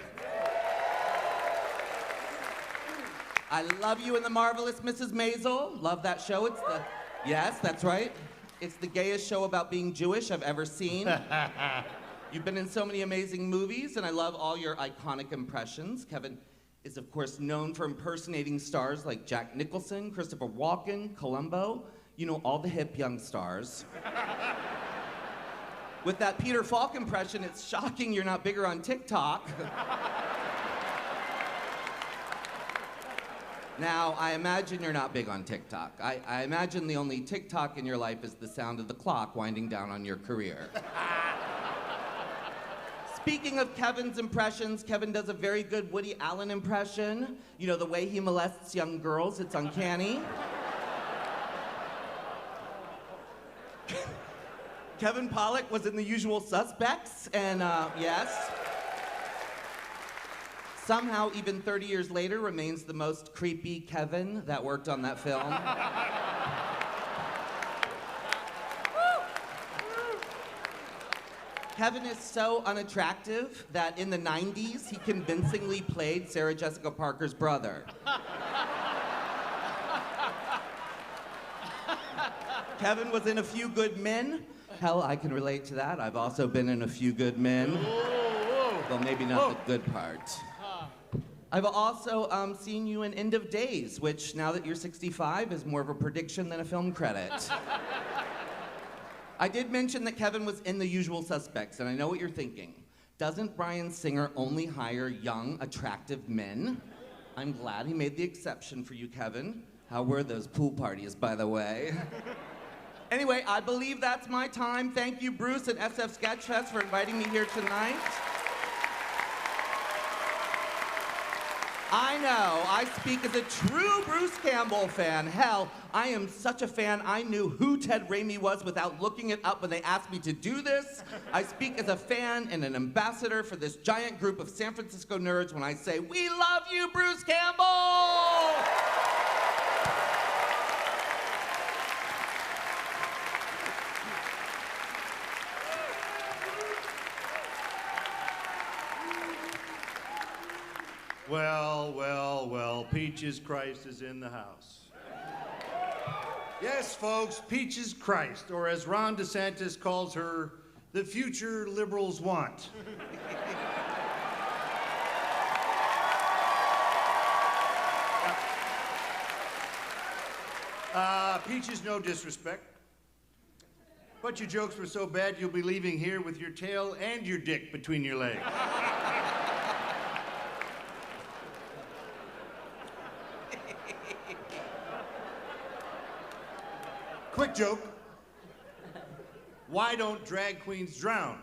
I love you in The Marvelous Mrs. Maisel. Love that show. It's the, yes, that's right. It's the gayest show about being Jewish I've ever seen. You've been in so many amazing movies, and I love all your iconic impressions. Kevin is, of course, known for impersonating stars like Jack Nicholson, Christopher Walken, Columbo. You know, all the hip young stars. With that Peter Falk impression, it's shocking you're not bigger on TikTok. Now, I imagine you're not big on TikTok. I imagine the only TikTok in your life is the sound of the clock winding down on your career. Speaking of Kevin's impressions, Kevin does a very good Woody Allen impression. You know, the way he molests young girls, it's uncanny. Kevin Pollock was in The Usual Suspects, and yes. Somehow, even 30 years later, remains the most creepy Kevin that worked on that film. Kevin is so unattractive that in the 90s, he convincingly played Sarah Jessica Parker's brother. Kevin was in A Few Good Men. Hell, I can relate to that. I've also been in A Few Good Men. Well, maybe not the good part. I've also seen you in End of Days, which, now that you're 65, is more of a prediction than a film credit. I did mention that Kevin was in The Usual Suspects, and I know what you're thinking. Doesn't Bryan Singer only hire young, attractive men? I'm glad he made the exception for you, Kevin. How were those pool parties, by the way? Anyway, I believe that's my time. Thank you, Bruce and SF Sketchfest, for inviting me here tonight. I know, I speak as a true Bruce Campbell fan. Hell, I am such a fan, I knew who Ted Ramey was without looking it up when they asked me to do this. I speak as a fan and an ambassador for this giant group of San Francisco nerds when I say, we love you, Bruce Campbell! Well, well, well, Peaches Christ is in the house. Yes, folks, Peaches Christ, or as Ron DeSantis calls her, the future liberals want. Peaches, no disrespect, but your jokes were so bad you'll be leaving here with your tail and your dick between your legs. Quick joke. Why don't drag queens drown?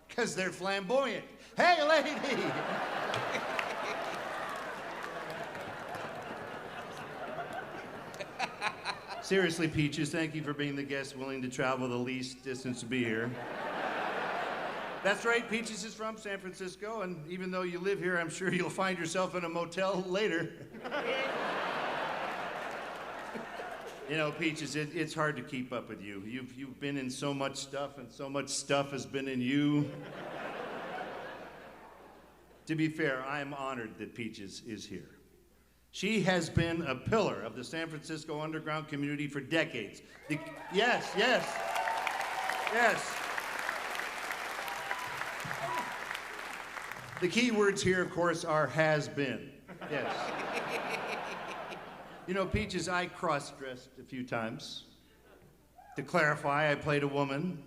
Because they're flamboyant. Hey, lady! Seriously, Peaches, thank you for being the guest willing to travel the least distance to be here. That's right, Peaches is from San Francisco, and even though you live here, I'm sure you'll find yourself in a motel later. You know, Peaches, it's hard to keep up with you. You've been in so much stuff, and so much stuff has been in you. To be fair, I am honored that Peaches is here. She has been a pillar of the San Francisco underground community for decades. Yes. The key words here, of course, are has been. Yes. You know, Peaches, I cross-dressed a few times. To clarify, I played a woman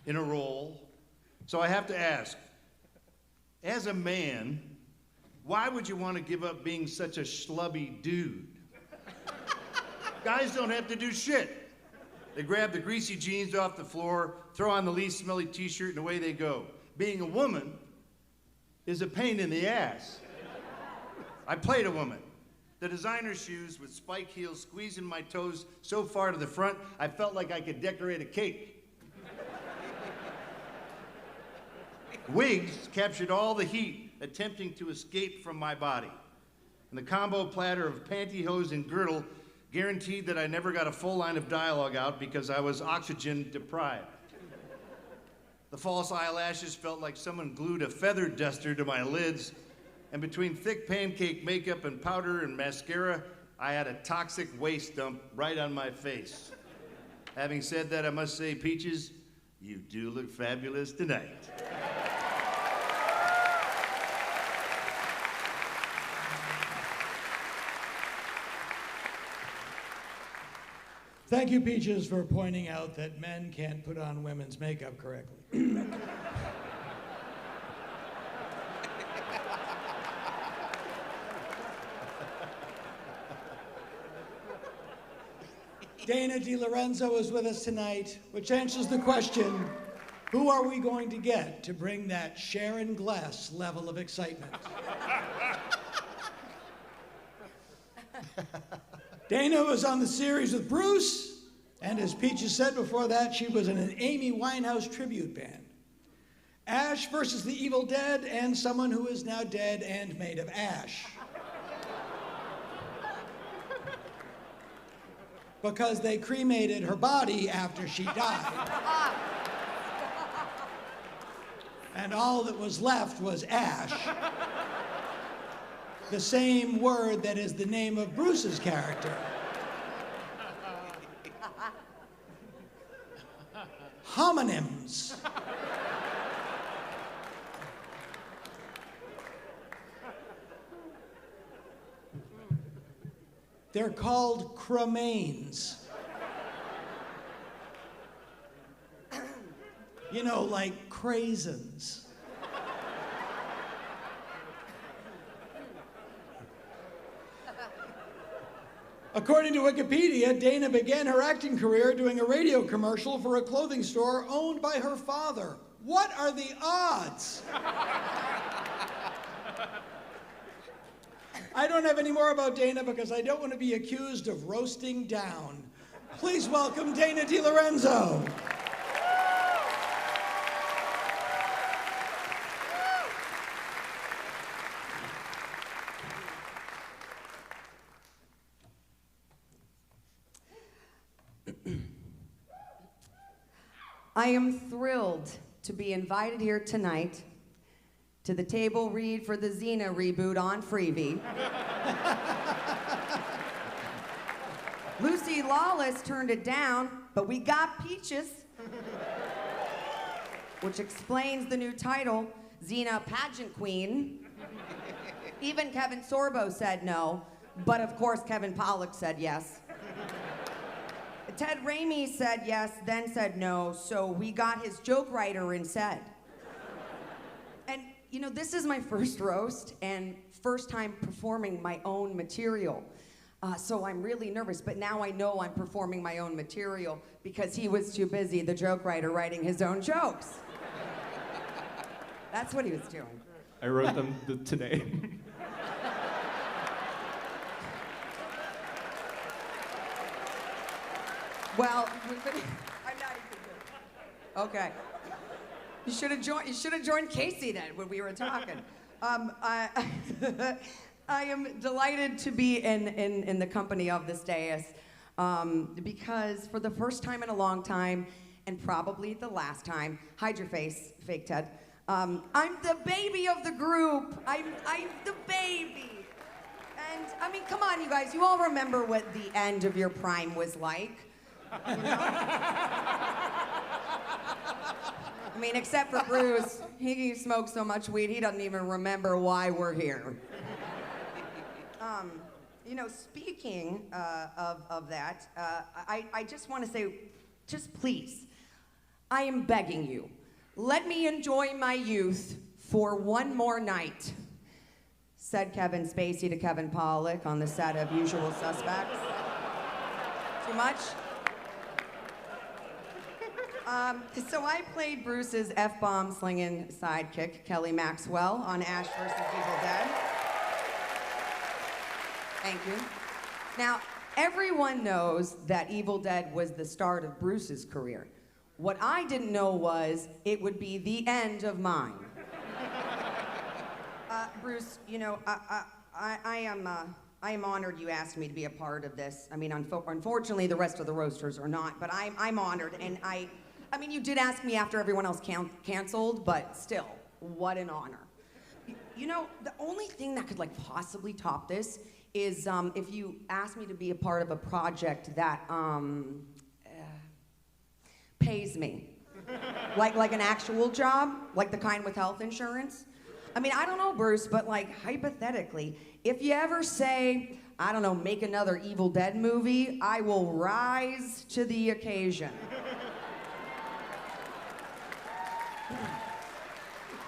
in a role. So I have to ask, as a man, why would you want to give up being such a schlubby dude? Guys don't have to do shit. They grab the greasy jeans off the floor, throw on the least smelly t-shirt, and away they go. Being a woman is a pain in the ass. I played a woman. The designer shoes with spike heels squeezing my toes so far to the front, I felt like I could decorate a cake. Wigs captured all the heat, attempting to escape from my body. And the combo platter of pantyhose and girdle guaranteed that I never got a full line of dialogue out because I was oxygen deprived. The false eyelashes felt like someone glued a feather duster to my lids, and between thick pancake makeup and powder and mascara, I had a toxic waste dump right on my face. Having said that, I must say, Peaches, you do look fabulous tonight. Thank you, Peaches, for pointing out that men can't put on women's makeup correctly. Dana Delorenzo is with us tonight, which answers the question, who are we going to get to bring that Sharon Glass level of excitement? Dana was on the series with Bruce, and as Peaches said before that, she was in an Amy Winehouse tribute band. Ash versus the Evil Dead, and someone who is now dead and made of ash. Because they cremated her body after she died. And all that was left was ash. The same word that is the name of Bruce's character. Homonyms. They're called cremains. You know, like craisins. According to Wikipedia, Dana began her acting career doing a radio commercial for a clothing store owned by her father. What are the odds? I don't have any more about Dana because I don't want to be accused of roasting down. Please welcome Dana Delorenzo. I am thrilled to be invited here tonight to the table read for the Xena reboot on Freebie. Lucy Lawless turned it down, but we got Peaches, which explains the new title, Xena Pageant Queen. Even Kevin Sorbo said no, but of course Kevin Pollock said yes. Ted Ramey said yes, then said no, so we got his joke writer instead. And you know, this is my first roast and first time performing my own material. So I'm really nervous, but now I know I'm performing my own material because he was too busy, the joke writer, writing his own jokes. That's what he was doing. I wrote them today. Well, I'm not even good. Okay. You should have joined Casey then when we were talking. I am delighted to be in the company of this dais. Because for the first time in a long time, and probably the last time, hide your face, fake Ted. I'm the baby of the group. I'm the baby. And I mean, come on, you guys. You all remember what the end of your prime was like. You know? I mean, except for Bruce. He smokes so much weed, he doesn't even remember why we're here. You know, speaking of that, I just want to say, just please, I am begging you, let me enjoy my youth for one more night, said Kevin Spacey to Kevin Pollock on the set of Usual Suspects. Too much? So I played Bruce's F-bomb slinging sidekick, Kelly Maxwell, on Ash vs. Evil Dead. Thank you. Now, everyone knows that Evil Dead was the start of Bruce's career. What I didn't know was it would be the end of mine. Bruce, you know, I am honored you asked me to be a part of this. I mean, unfortunately, the rest of the roasters are not, but I'm honored, and I mean, you did ask me after everyone else canceled, but still, what an honor. You know, the only thing that could like possibly top this is if you asked me to be a part of a project that pays me. like an actual job, like the kind with health insurance. I mean, I don't know, Bruce, but like hypothetically, if you ever say, I don't know, make another Evil Dead movie, I will rise to the occasion.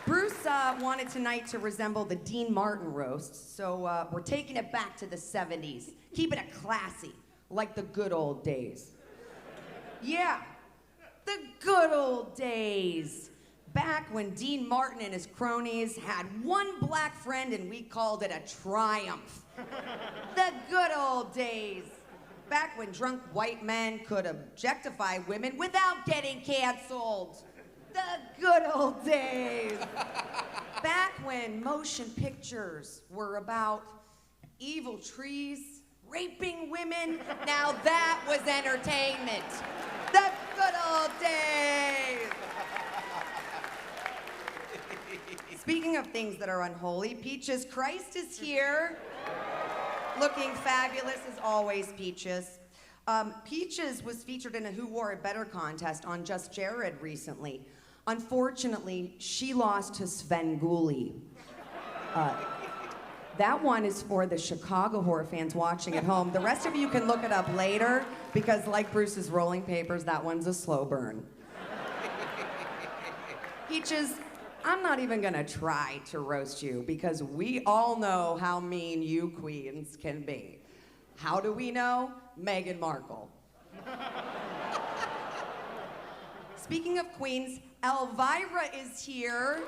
Bruce wanted tonight to resemble the Dean Martin roast, so we're taking it back to the 70s, keeping it classy, like the good old days. Yeah, the good old days. Back when Dean Martin and his cronies had one black friend and we called it a triumph. The good old days. Back when drunk white men could objectify women without getting canceled. The good old days. Back when motion pictures were about evil trees, raping women. Now that was entertainment. The good old days. Speaking of things that are unholy, Peaches Christ is here. Looking fabulous as always, Peaches. Peaches was featured in a Who Wore It Better contest on Just Jared recently. Unfortunately, she lost to Sven Gulli. That one is for the Chicago horror fans watching at home. The rest of you can look it up later, because like Bruce's Rolling Papers, that one's a slow burn. Peaches, I'm not even gonna try to roast you, because we all know how mean you queens can be. How do we know? Meghan Markle. Speaking of queens, Elvira is here.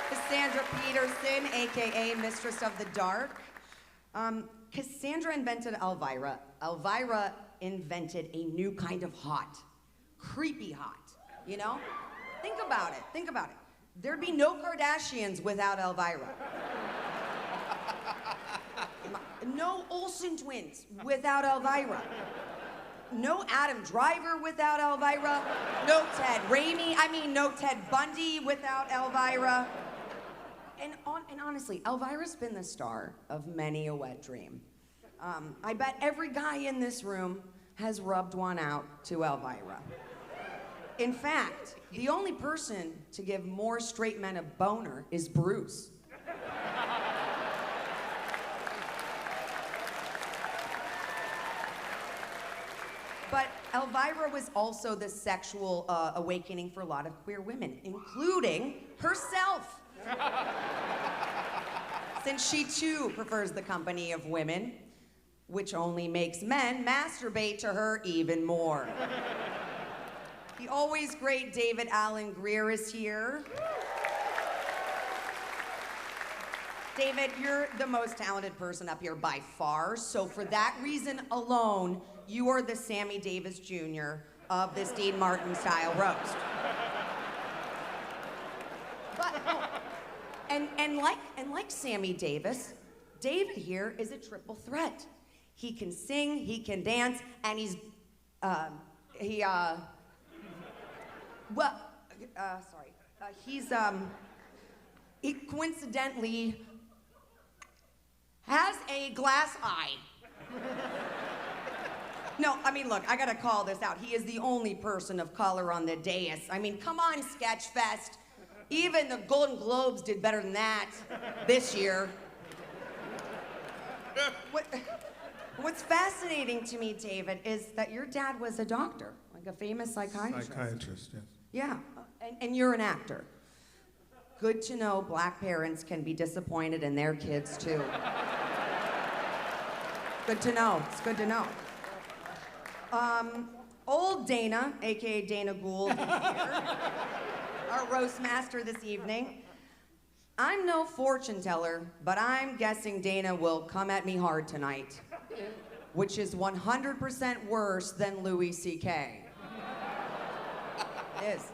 Cassandra Peterson, AKA Mistress of the Dark. Cassandra invented Elvira. Elvira invented a new kind of hot. Creepy hot, you know? Think about it, think about it. There'd be no Kardashians without Elvira. No Olsen twins without Elvira. No Adam Driver without Elvira. No Ted Ramey, no Ted Bundy without Elvira. And honestly, Elvira's been the star of many a wet dream. I bet every guy in this room has rubbed one out to Elvira. In fact, the only person to give more straight men a boner is Bruce. But Elvira was also the sexual awakening for a lot of queer women, including herself. Since she too prefers the company of women, which only makes men masturbate to her even more. The always great David Alan Greer is here. David, you're the most talented person up here by far, so for that reason alone, you are the Sammy Davis Jr. of this Dean Martin style roast. But, and like Sammy Davis, David here is a triple threat. He can sing, he can dance, and he's, he coincidentally has a glass eye. No, I mean, look, I gotta call this out. He is the only person of color on the dais. I mean, come on, Sketchfest. Even the Golden Globes did better than that this year. What's fascinating to me, David, is that your dad was a doctor, like a famous psychiatrist. Psychiatrist, yes. Yeah, and you're an actor. Good to know black parents can be disappointed in their kids, too. Good to know. It's good to know. Old Dana, a.k.a. Dana Gould, is here. Our roast master this evening. I'm no fortune teller, but I'm guessing Dana will come at me hard tonight, which is 100% worse than Louis C.K. It is.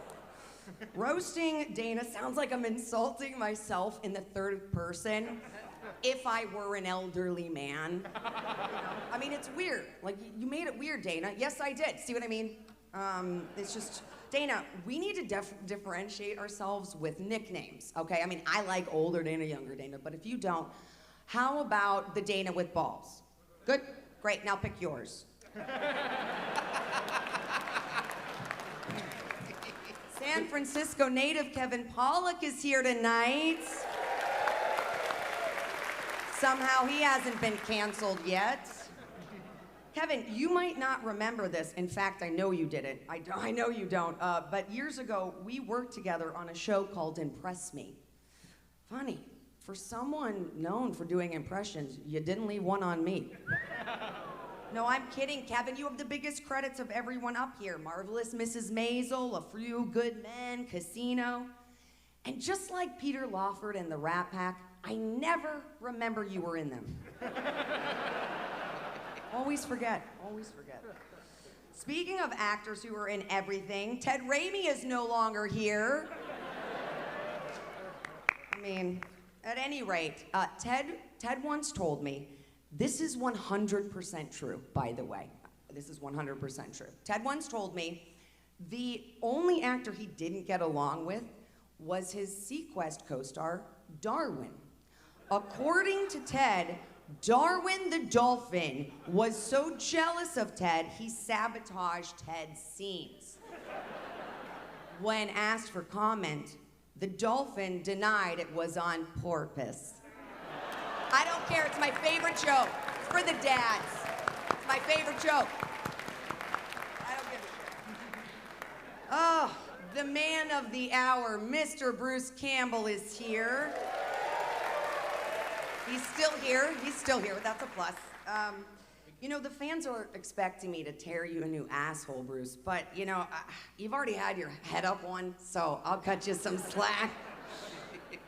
Roasting Dana sounds like I'm insulting myself in the third person if I were an elderly man. You know? I mean, it's weird. Like, you made it weird, Dana. Yes, I did. See what I mean? It's just, Dana, we need to differentiate ourselves with nicknames, okay? I mean, I like older Dana, younger Dana, but if you don't, how about the Dana with balls? Good? Great, now pick yours. San Francisco native Kevin Pollock is here tonight. Somehow he hasn't been canceled yet. Kevin, you might not remember this. In fact, I know you didn't. I know you don't. But years ago, we worked together on a show called Impress Me. Funny, for someone known for doing impressions, you didn't leave one on me. No, I'm kidding, Kevin. You have the biggest credits of everyone up here. Marvelous Mrs. Maisel, A Few Good Men, Casino. And just like Peter Lawford and the Rat Pack, I never remember you were in them. Always forget, always forget. Speaking of actors who are in everything, Ted Ramey is no longer here. I mean, at any rate, Ted once told me, this is 100% true, by the way. This is 100% true. Ted once told me the only actor he didn't get along with was his Sequest co-star, Darwin. According to Ted, Darwin the dolphin was so jealous of Ted, he sabotaged Ted's scenes. When asked for comment, the dolphin denied it was on purpose. I don't care, it's my favorite joke. It's for the dads. It's my favorite joke. I don't give a shit. Oh, the man of the hour, Mr. Bruce Campbell is here. He's still here. He's still here. That's a plus. You know, the fans are expecting me to tear you a new asshole, Bruce, but, you know, you've already had your head up one, so I'll cut you some slack.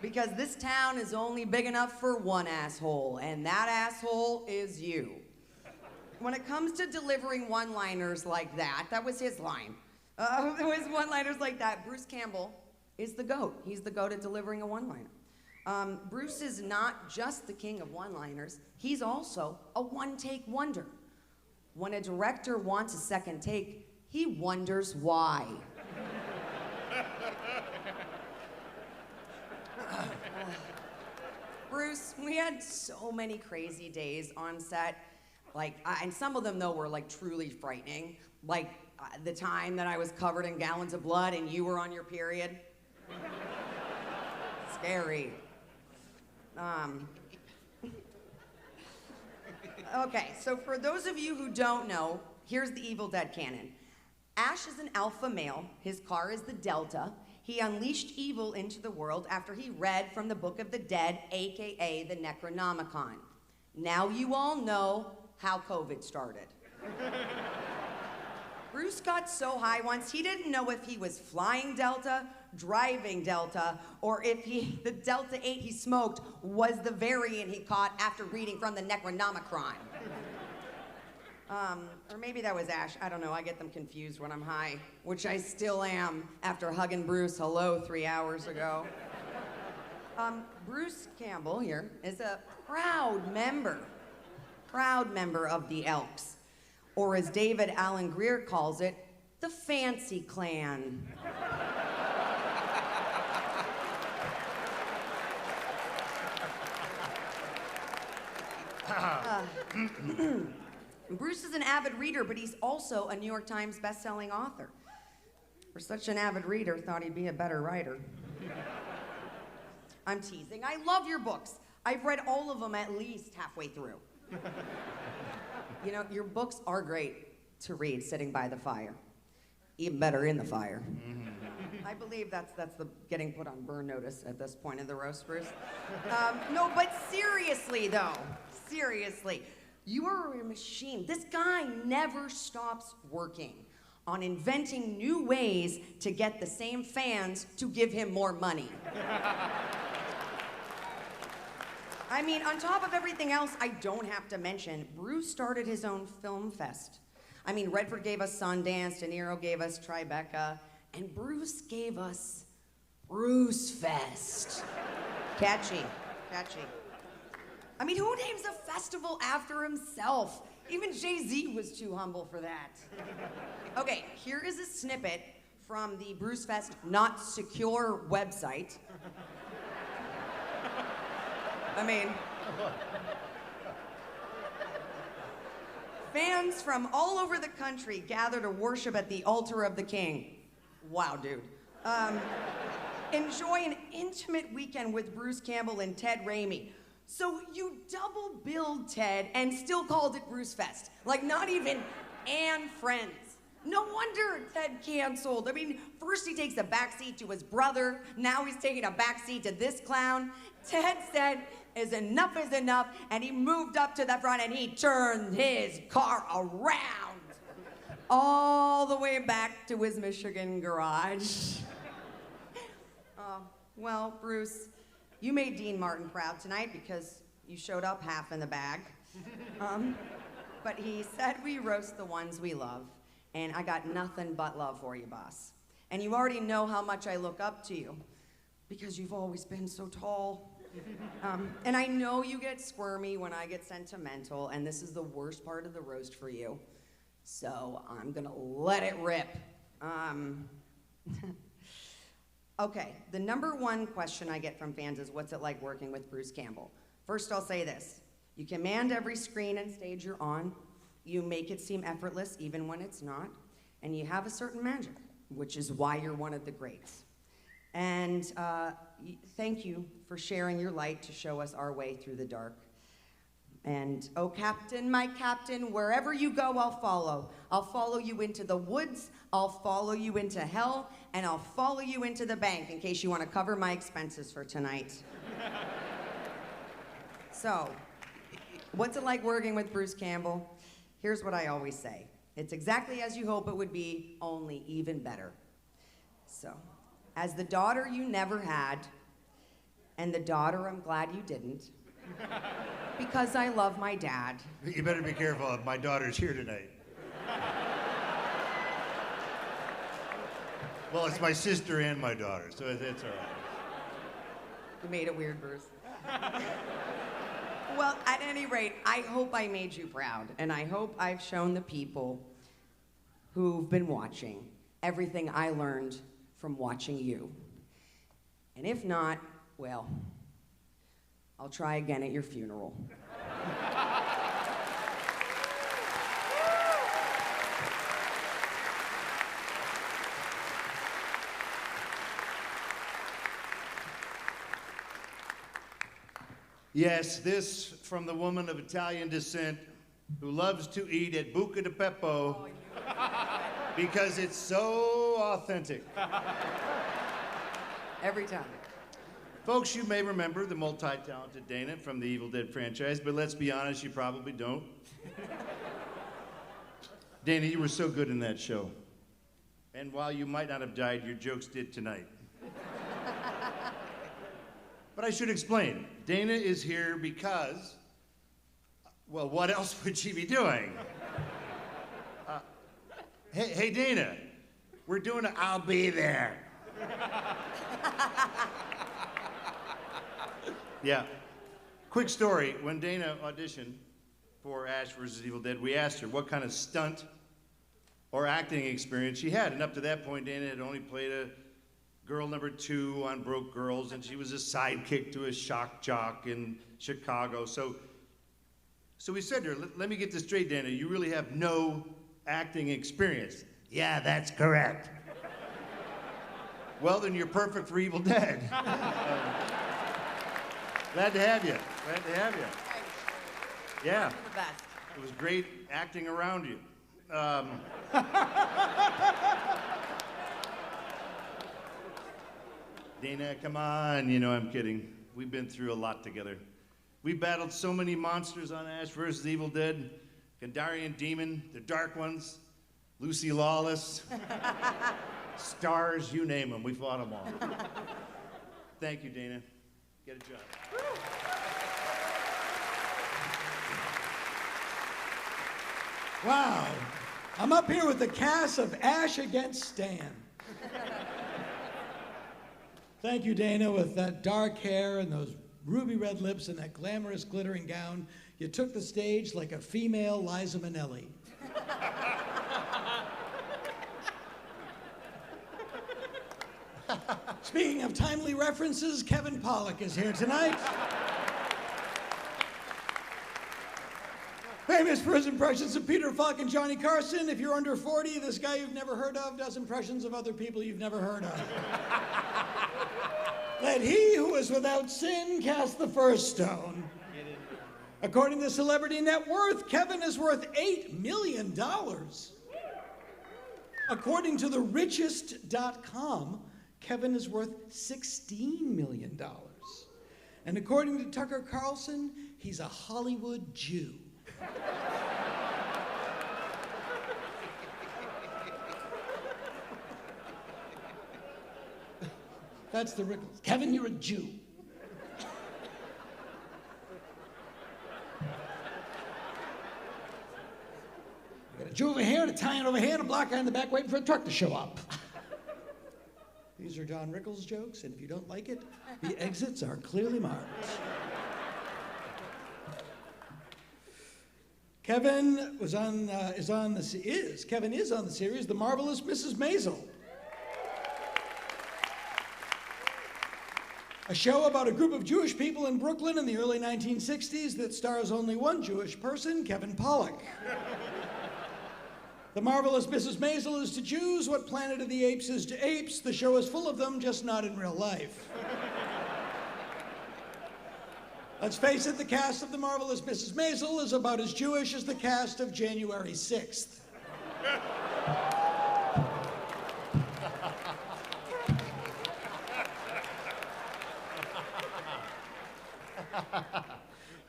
Because this town is only big enough for one asshole, and that asshole is you. When it comes to delivering one-liners like that, that was his line. It was one-liners like that. Bruce Campbell is the GOAT. He's the GOAT at delivering a one-liner. Bruce is not just the king of one-liners, he's also a one-take wonder. When a director wants a second take, he wonders why. Bruce, we had so many crazy days on set, like, and some of them though were like truly frightening. Like the time that I was covered in gallons of blood and you were on your period. Scary. Okay, so for those of you who don't know, here's the Evil Dead canon. Ash is an alpha male, his car is the Delta. He unleashed evil into the world after he read from the Book of the Dead, AKA the Necronomicon. Now you all know how COVID started. Bruce got so high once, he didn't know if he was flying Delta, driving Delta, or if the Delta 8 he smoked was the variant he caught after reading from the Necronomicon. Or maybe that was Ash. I don't know. I get them confused when I'm high, which I still am after hugging Bruce hello 3 hours ago. Bruce Campbell here is a proud member proud member of the Elks, or as David Alan Greer calls it, the Fancy Clan. Bruce is an avid reader, but he's also a New York Times best-selling author. For such an avid reader, thought he'd be a better writer. I'm teasing. I love your books. I've read all of them at least halfway through. You know, your books are great to read sitting by the fire. Even better in the fire. I believe that's the getting put on burn notice at this point in the roast, Bruce. No, but seriously though, seriously, you are a machine. This guy never stops working on inventing new ways to get the same fans to give him more money. I mean, on top of everything else I don't have to mention, Bruce started his own film fest. I mean, Redford gave us Sundance, De Niro gave us Tribeca, and Bruce gave us Bruce Fest. Catchy, catchy. I mean, who names a festival after himself? Even Jay-Z was too humble for that. Okay, here is a snippet from the Bruce Fest Not Secure website. I mean, fans from all over the country gather to worship at the altar of the king. Wow, dude. Enjoy an intimate weekend with Bruce Campbell and Ted Ramey. So you double billed Ted and still called it Bruce Fest. Like not even and friends. No wonder Ted canceled. I mean, first he takes a backseat to his brother. Now he's taking a backseat to this clown. Ted said, enough is enough, and he moved up to the front and he turned his car around all the way back to his Michigan garage. Well, Bruce, you made Dean Martin proud tonight because you showed up half in the bag. But he said we roast the ones we love, and I got nothing but love for you, boss. And you already know how much I look up to you because you've always been so tall. And I know you get squirmy when I get sentimental, and this is the worst part of the roast for you. So I'm gonna let it rip. Okay, the number one question I get from fans is, what's it like working with Bruce Campbell? First, I'll say this. You command every screen and stage you're on. You make it seem effortless even when it's not. And you have a certain magic, which is why you're one of the greats. And thank you for sharing your light to show us our way through the dark. And oh, Captain, my Captain, wherever you go, I'll follow. I'll follow you into the woods, I'll follow you into hell, and I'll follow you into the bank in case you want to cover my expenses for tonight. So, what's it like working with Bruce Campbell? Here's what I always say. It's exactly as you hope it would be, only even better. So, as the daughter you never had, and the daughter I'm glad you didn't, because I love my dad. You better be careful. My daughter's here tonight. Well, it's my sister and my daughter, so it's all right. You made it weird, Bruce. Well, at any rate, I hope I made you proud, and I hope I've shown the people who've been watching everything I learned from watching you. And if not, well, I'll try again at your funeral. Yes, this from the woman of Italian descent who loves to eat at Buca di Beppo because it's so authentic. Every time. Folks, you may remember the multi-talented Dana from the Evil Dead franchise, but let's be honest, you probably don't. Dana, you were so good in that show. And while you might not have died, your jokes did tonight. But I should explain. Dana is here because, well, what else would she be doing? Hey, Dana, we're doing a I'll Be There. Yeah. Quick story. When Dana auditioned, for Ash vs. Evil Dead, we asked her what kind of stunt or acting experience she had. And up to that point, Dana had only played a girl number 2 on Broke Girls, and she was a sidekick to a shock jock in Chicago. So we said to her, let me get this straight, Dana, you really have no acting experience. Yeah, that's correct. Well, then you're perfect for Evil Dead. Glad to have you. Glad to have you. Yeah. You're the best. It was great acting around you. Dana, come on. You know I'm kidding. We've been through a lot together. We battled so many monsters on Ash vs. Evil Dead. Kandarian Demon, the Dark Ones, Lucy Lawless, Stars, you name them. We fought them all. Thank you, Dana. Get a job. Wow. I'm up here with the cast of Ash Against Stan. Thank you, Dana, with that dark hair and those ruby red lips and that glamorous glittering gown. You took the stage like a female Liza Minnelli. Speaking of timely references, Kevin Pollock is here tonight. Famous for his impressions of Peter Falk and Johnny Carson. If you're under 40, this guy you've never heard of does impressions of other people you've never heard of. Let he who is without sin cast the first stone. According to Celebrity Net Worth, Kevin is worth $8 million. According to therichest.com, Kevin is worth $16 million. And according to Tucker Carlson, he's a Hollywood Jew. That's the Rickles. Kevin, you're a Jew. We got a Jew over here, and a Italian over here, and a black guy in the back waiting for a truck to show up. These are Don Rickles jokes, and if you don't like it, the exits are clearly marked. Kevin is on the series The Marvelous Mrs. Maisel. A show about a group of Jewish people in Brooklyn in the early 1960s that stars only one Jewish person, Kevin Pollock. The Marvelous Mrs. Maisel is to Jews what Planet of the Apes is to apes. The show is full of them, just not in real life. Let's face it, the cast of The Marvelous Mrs. Maisel is about as Jewish as the cast of January 6th.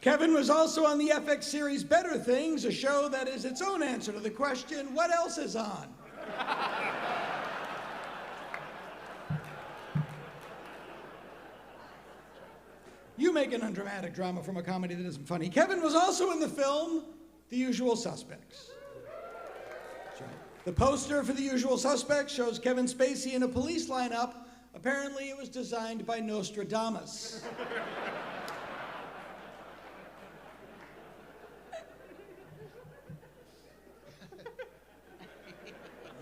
Kevin was also on the FX series Better Things, a show that is its own answer to the question, what else is on? You make an undramatic drama from a comedy that isn't funny. Kevin was also in the film The Usual Suspects. That's right. The poster for The Usual Suspects shows Kevin Spacey in a police lineup. Apparently it was designed by Nostradamus.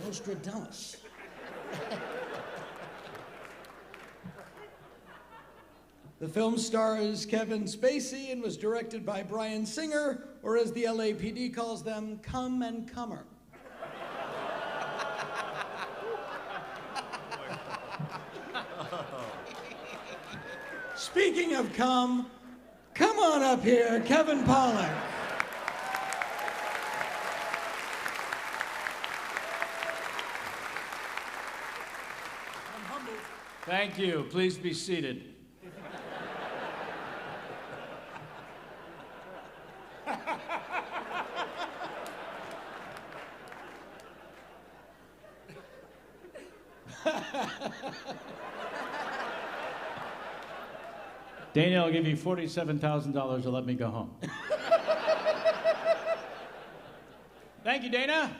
Nostradamus. The film stars Kevin Spacey and was directed by Bryan Singer, or as the LAPD calls them, Cum and Cummer. Speaking of cum, come on up here, Kevin Pollock. Thank you. Please be seated. Dana, I'll give you $47,000 to let me go home. Thank you, Dana.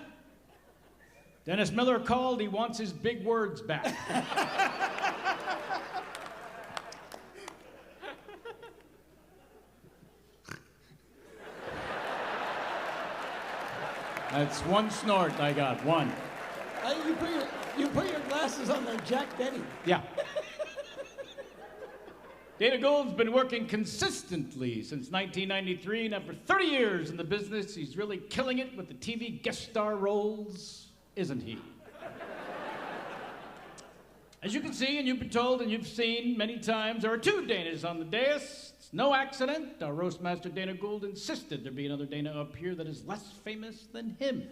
Dennis Miller called. He wants his big words back. That's one snort I got, one. You put your glasses on like Jack Benny. Yeah. Dana Gould's been working consistently since 1993, and after 30 years in the business, he's really killing it with the TV guest star roles, isn't he? As you can see, and you've been told, and you've seen many times, there are two Danas on the dais. It's no accident. Our roast master Dana Gould insisted there be another Dana up here that is less famous than him.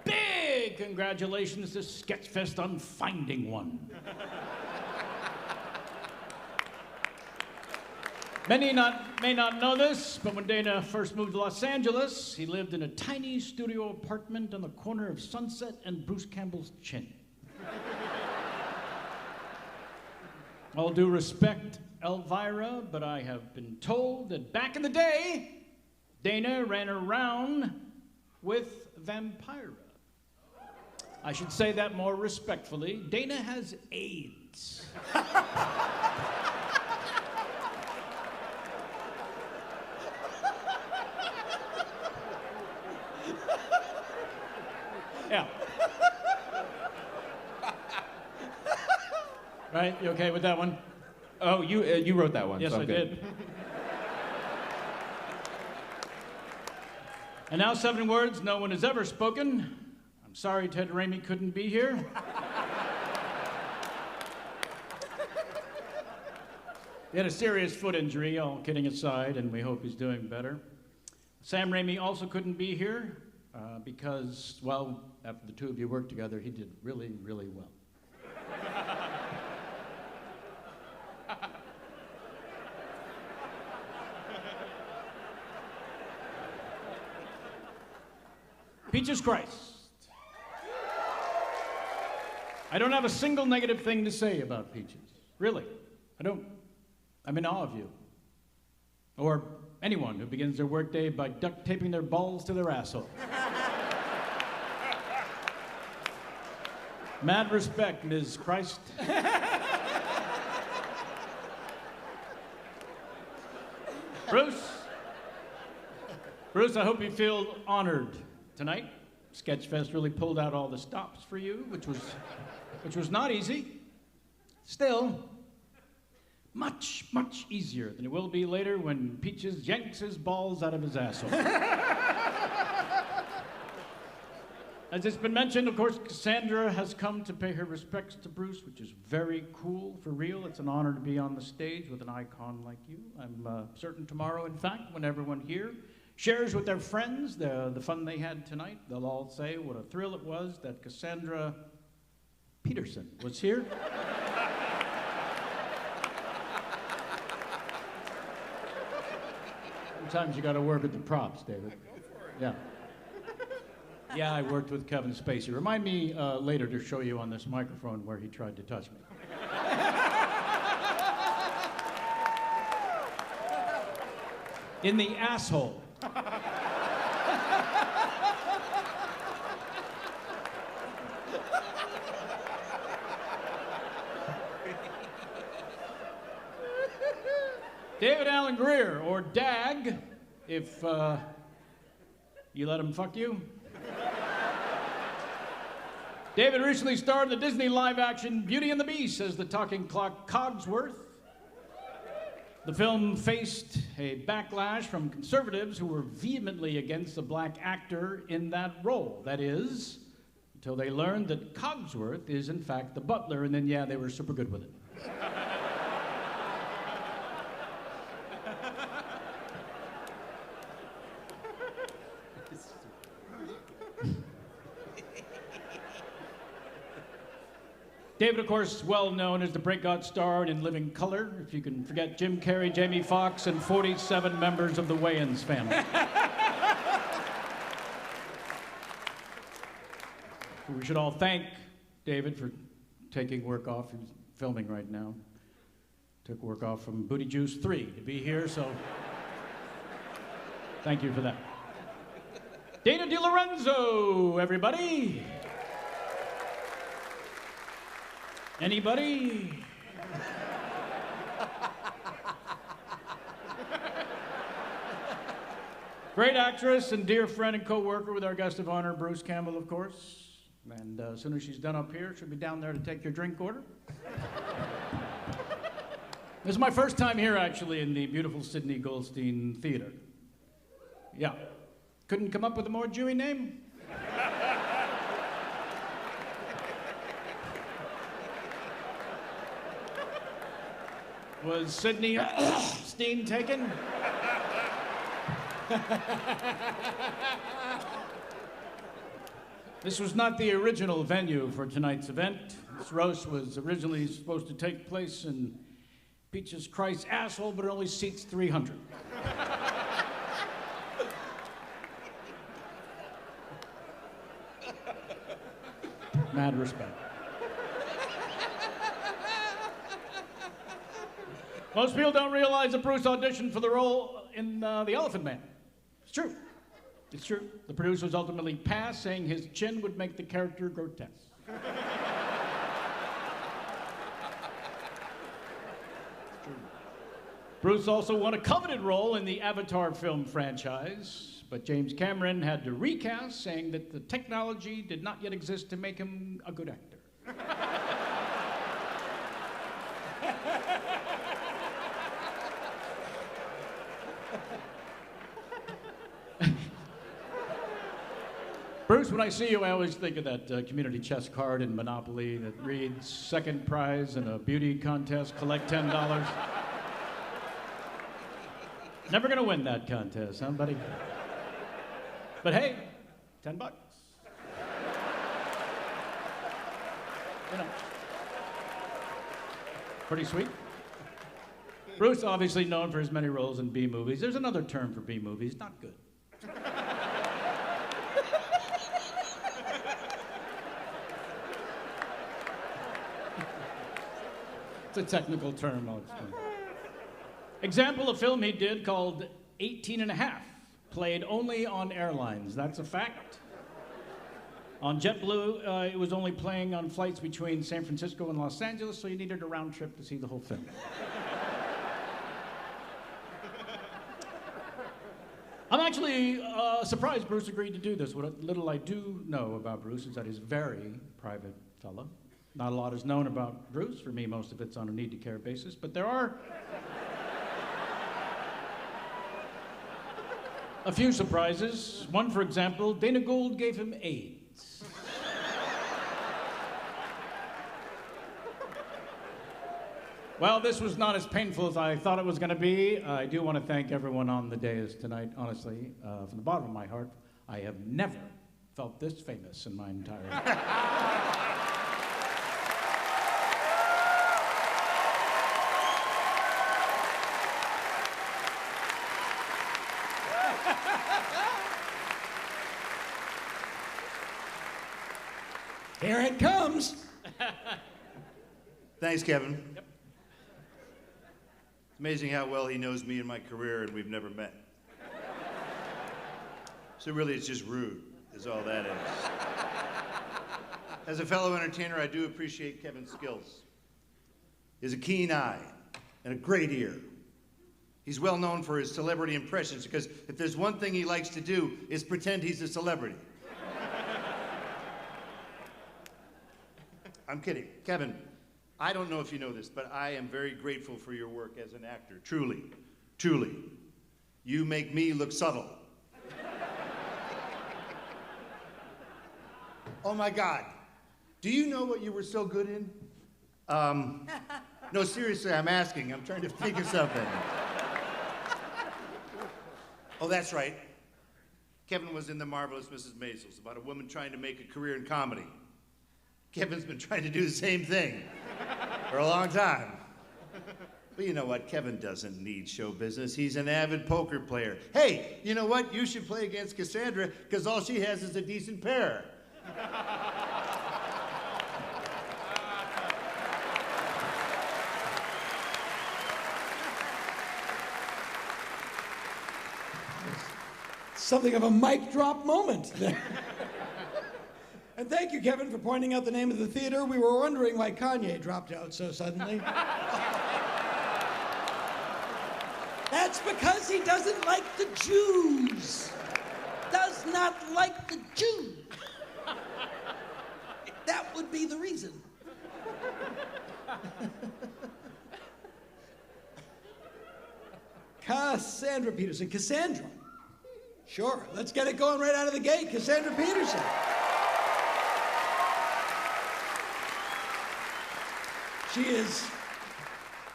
Big congratulations to Sketchfest on finding one. Many may not know this, but when Dana first moved to Los Angeles, he lived in a tiny studio apartment on the corner of Sunset and Bruce Campbell's Chin. All due respect, Elvira, but I have been told that back in the day, Dana ran around with Vampira. I should say that more respectfully. Dana has AIDS. Yeah. Right? You okay with that one? Oh, you wrote that one. Yes, so I good. did. And now 7 words no one has ever spoken. I'm sorry Ted Ramey couldn't be here. He had a serious foot injury, all kidding aside, and we hope he's doing better. Sam Ramey also couldn't be here because, well, after the two of you worked together, he did really, really well. Peaches Christ. I don't have a single negative thing to say about Peaches. Really. I don't. I'm in awe of you. Or anyone who begins their workday by duct taping their balls to their asshole. Mad respect, Ms. Christ. Bruce, I hope you feel honored tonight. Sketchfest really pulled out all the stops for you, which was not easy. Still, much, much easier than it will be later when Peaches yanks his balls out of his asshole. As it's been mentioned, of course, Cassandra has come to pay her respects to Bruce, which is very cool, for real. It's an honor to be on the stage with an icon like you. I'm certain tomorrow, in fact, when everyone here shares with their friends the fun they had tonight, they'll all say what a thrill it was that Cassandra Peterson was here. Sometimes you gotta work with the props, David. Yeah. Yeah, I worked with Kevin Spacey. Remind me later to show you on this microphone where he tried to touch me. In the asshole. David Alan Greer, or Dag, if you let him fuck you. David recently starred in the Disney live-action Beauty and the Beast as the talking clock Cogsworth. The film faced a backlash from conservatives who were vehemently against the black actor in that role. That is, until they learned that Cogsworth is, in fact, the butler, and then, yeah, they were super good with it. David, of course, well known as the breakout star in Living Color, if you can forget Jim Carrey, Jamie Foxx, and 47 members of the Wayans family. We should all thank David for taking work off. He's filming right now. Took work off from Booty Juice 3 to be here, so thank you for that. Dana Delorenzo, everybody. Anybody? Great actress and dear friend and co-worker with our guest of honor, Bruce Campbell, of course. And as soon as she's done up here, she'll be down there to take your drink order. This is my first time here, actually, in the beautiful Sidney Goldstein Theater. Yeah. Couldn't come up with a more Jewy name? Was Sidney Steen taken? This was not the original venue for tonight's event. This roast was originally supposed to take place in Peaches Christ's asshole, but it only seats 300. Mad respect. Most people don't realize that Bruce auditioned for the role in The Elephant Man. It's true. It's true. The producers ultimately passed, saying his chin would make the character grotesque. Bruce also won a coveted role in the Avatar film franchise, but James Cameron had to recast, saying that the technology did not yet exist to make him a good actor. Bruce, when I see you, I always think of that community chess card in Monopoly that reads, second prize in a beauty contest, collect $10. Never gonna win that contest, huh, buddy? But hey, $10. You know, pretty sweet. Bruce, obviously known for his many roles in B movies. There's another term for B movies, not good. It's a technical term, I'll explain. Example, a film he did called 18 and a Half, played only on airlines. That's a fact. On JetBlue, it was only playing on flights between San Francisco and Los Angeles, so you needed a round trip to see the whole film. I'm actually surprised Bruce agreed to do this. What little I do know about Bruce is that he's a very private fellow. Not a lot is known about Bruce. For me, most of it's on a need-to-care basis, but there are a few surprises. One, for example, Dana Gould gave him AIDS. Well, this was not as painful as I thought it was going to be. I do want to thank everyone on the dais tonight, honestly. From the bottom of my heart, I have never felt this famous in my entire life. Here it comes. Thanks, Kevin. Yep. It's amazing how well he knows me and my career, and we've never met. So really, it's just rude, is all that is. As a fellow entertainer, I do appreciate Kevin's skills. He has a keen eye and a great ear. He's well known for his celebrity impressions, because if there's one thing he likes to do, is pretend he's a celebrity. I'm kidding. Kevin, I don't know if you know this, but I am very grateful for your work as an actor. Truly, truly. You make me look subtle. Oh my God. Do you know what you were so good in? No, seriously, I'm asking. I'm trying to think of something. Oh, that's right. Kevin was in The Marvelous Mrs. Maisels, about a woman trying to make a career in comedy. Kevin's been trying to do the same thing for a long time. But you know what? Kevin doesn't need show business. He's an avid poker player. Hey, you know what? You should play against Cassandra, because all she has is a decent pair. Something of a mic drop moment there. And thank you, Kevin, for pointing out the name of the theater. We were wondering why Kanye dropped out so suddenly. That's because he doesn't like the Jews. Does not like the Jews. That would be the reason. Cassandra Peterson. Cassandra. Sure, let's get it going right out of the gate. Cassandra Peterson.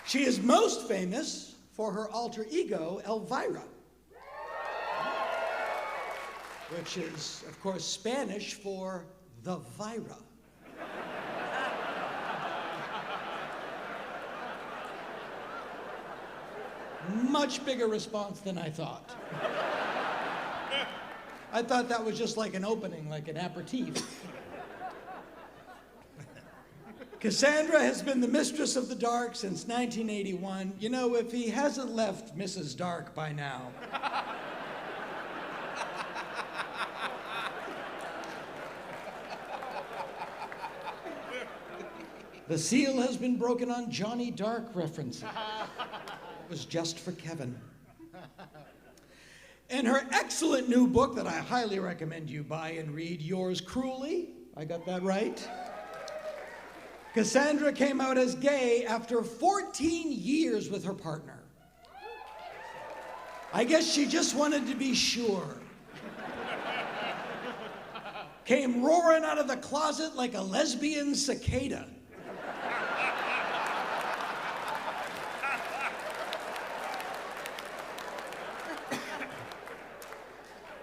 She is most famous for her alter ego, Elvira, which is, of course, Spanish for the Vira. Much bigger response than I thought. I thought that was just like an opening, like an aperitif. Cassandra has been the mistress of the dark since 1981. You know, if he hasn't left Mrs. Dark by now. The seal has been broken on Johnny Dark references. It was just for Kevin. In her excellent new book that I highly recommend you buy and read, Yours Cruelly, I got that right? Cassandra came out as gay after 14 years with her partner. I guess she just wanted to be sure. Came roaring out of the closet like a lesbian cicada.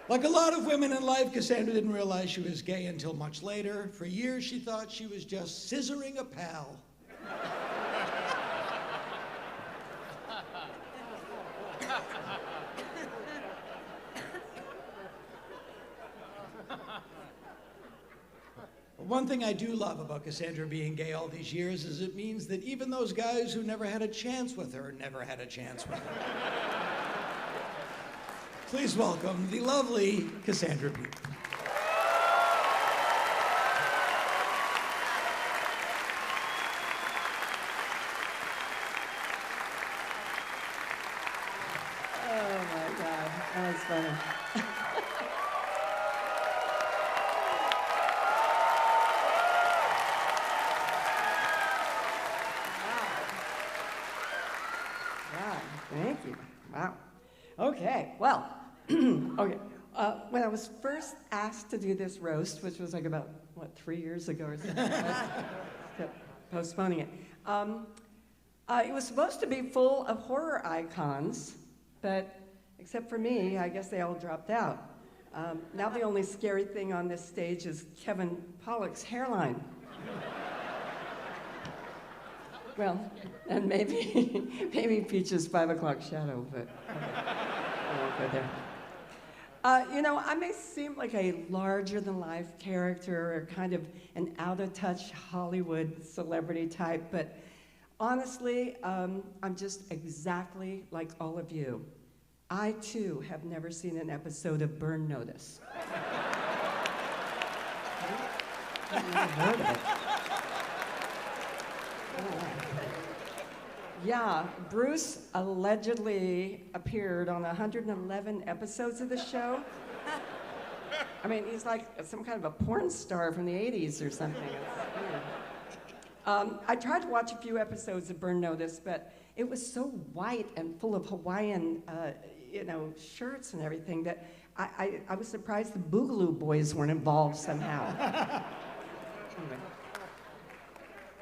Like a lot of women in life, Cassandra didn't realize she was gay until much later. For years, she thought she was just scissoring a pal. One thing I do love about Cassandra being gay all these years is it means that even those guys who never had a chance with her never had a chance with her. Please welcome the lovely Cassandra Peterson. Oh my God, that was funny. Wow, thank you. Wow. Okay, well, okay. When I was first asked to do this roast, which was like about, 3 years ago or something, I kept postponing it. It was supposed to be full of horror icons, but except for me, I guess they all dropped out. Now the only scary thing on this stage is Kevin Pollock's hairline. Well, and maybe Peach's 5 o'clock shadow, but I won't go there. I may seem like a larger-than-life character or kind of an out-of-touch Hollywood celebrity type, but honestly, I'm just exactly like all of you. I, too, have never seen an episode of Burn Notice. I've never heard of it. Yeah, Bruce allegedly appeared on 111 episodes of the show. I mean, he's like some kind of a porn star from the 80s or something. It's weird. I tried to watch a few episodes of Burn Notice, but it was so white and full of Hawaiian, shirts and everything that I was surprised the Boogaloo Boys weren't involved somehow. Anyway.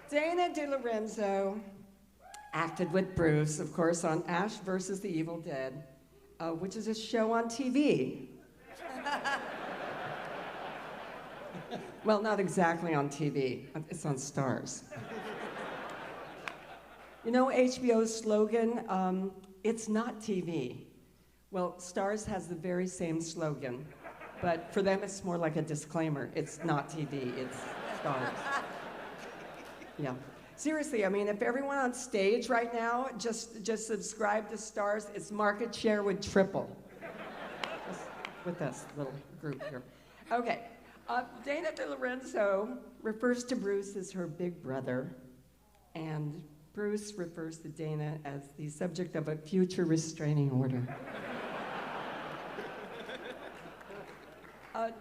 Dana Delorenzo acted with Bruce, of course, on Ash vs. the Evil Dead, which is a show on TV. Well, not exactly on TV. It's on Stars. You know HBO's slogan, it's not TV. Well, Stars has the very same slogan, but for them it's more like a disclaimer. It's not TV, it's Stars. Yeah. Seriously, I mean, if everyone on stage right now just subscribed to Stars, its market share would triple. Just with this little group here. Okay, Dana Delorenzo refers to Bruce as her big brother, and Bruce refers to Dana as the subject of a future restraining order.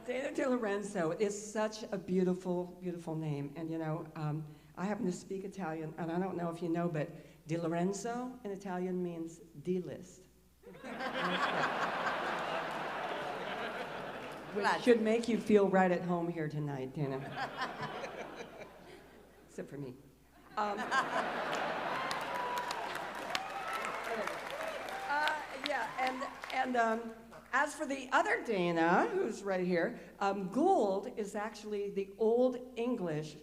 Dana Delorenzo is such a beautiful, beautiful name. And you know, I happen to speak Italian, and I don't know if you know, but Delorenzo in Italian means D-list. Which should make you feel right at home here tonight, Dana. Except for me. As for the other Dana, who's right here, Gould is actually the Old English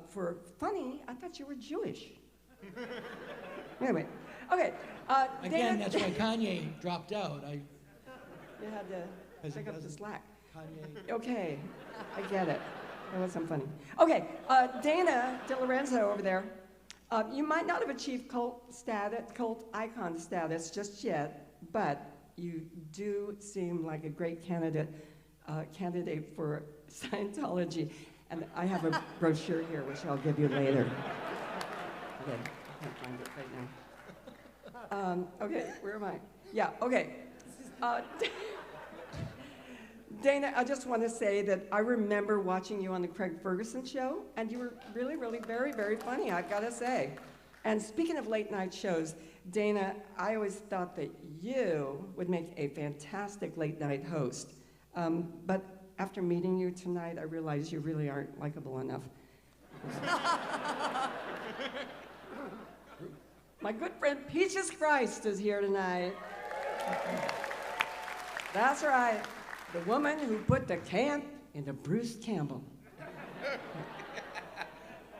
for funny. I thought you were Jewish. Anyway, okay. Again, Dana, that's why Kanye dropped out. you had to pick up the slack. Kanye. Okay, I get it. That wasn't funny. Okay, Dana Delorenzo over there. You might not have achieved cult icon status just yet, but you do seem like a great candidate for Scientology. And I have a brochure here, which I'll give you later. Okay, I can't find it right now. Okay, where am I? Yeah, okay. Dana, I just want to say that I remember watching you on the Craig Ferguson show, and you were really, really very, very funny, I've got to say. And speaking of late night shows, Dana, I always thought that you would make a fantastic late night host. But after meeting you tonight, I realize you really aren't likable enough. My good friend Peaches Christ is here tonight. That's right. The woman who put the can into Bruce Campbell.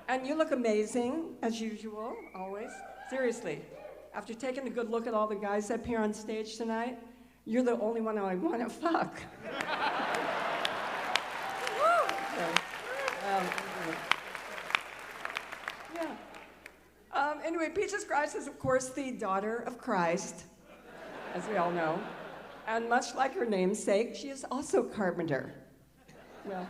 And you look amazing, as usual, always. Seriously, after taking a good look at all the guys up here on stage tonight, you're the only one I want to fuck. Anyway, Peaches Christ is, of course, the daughter of Christ, as we all know. And much like her namesake, she is also a carpenter. Well,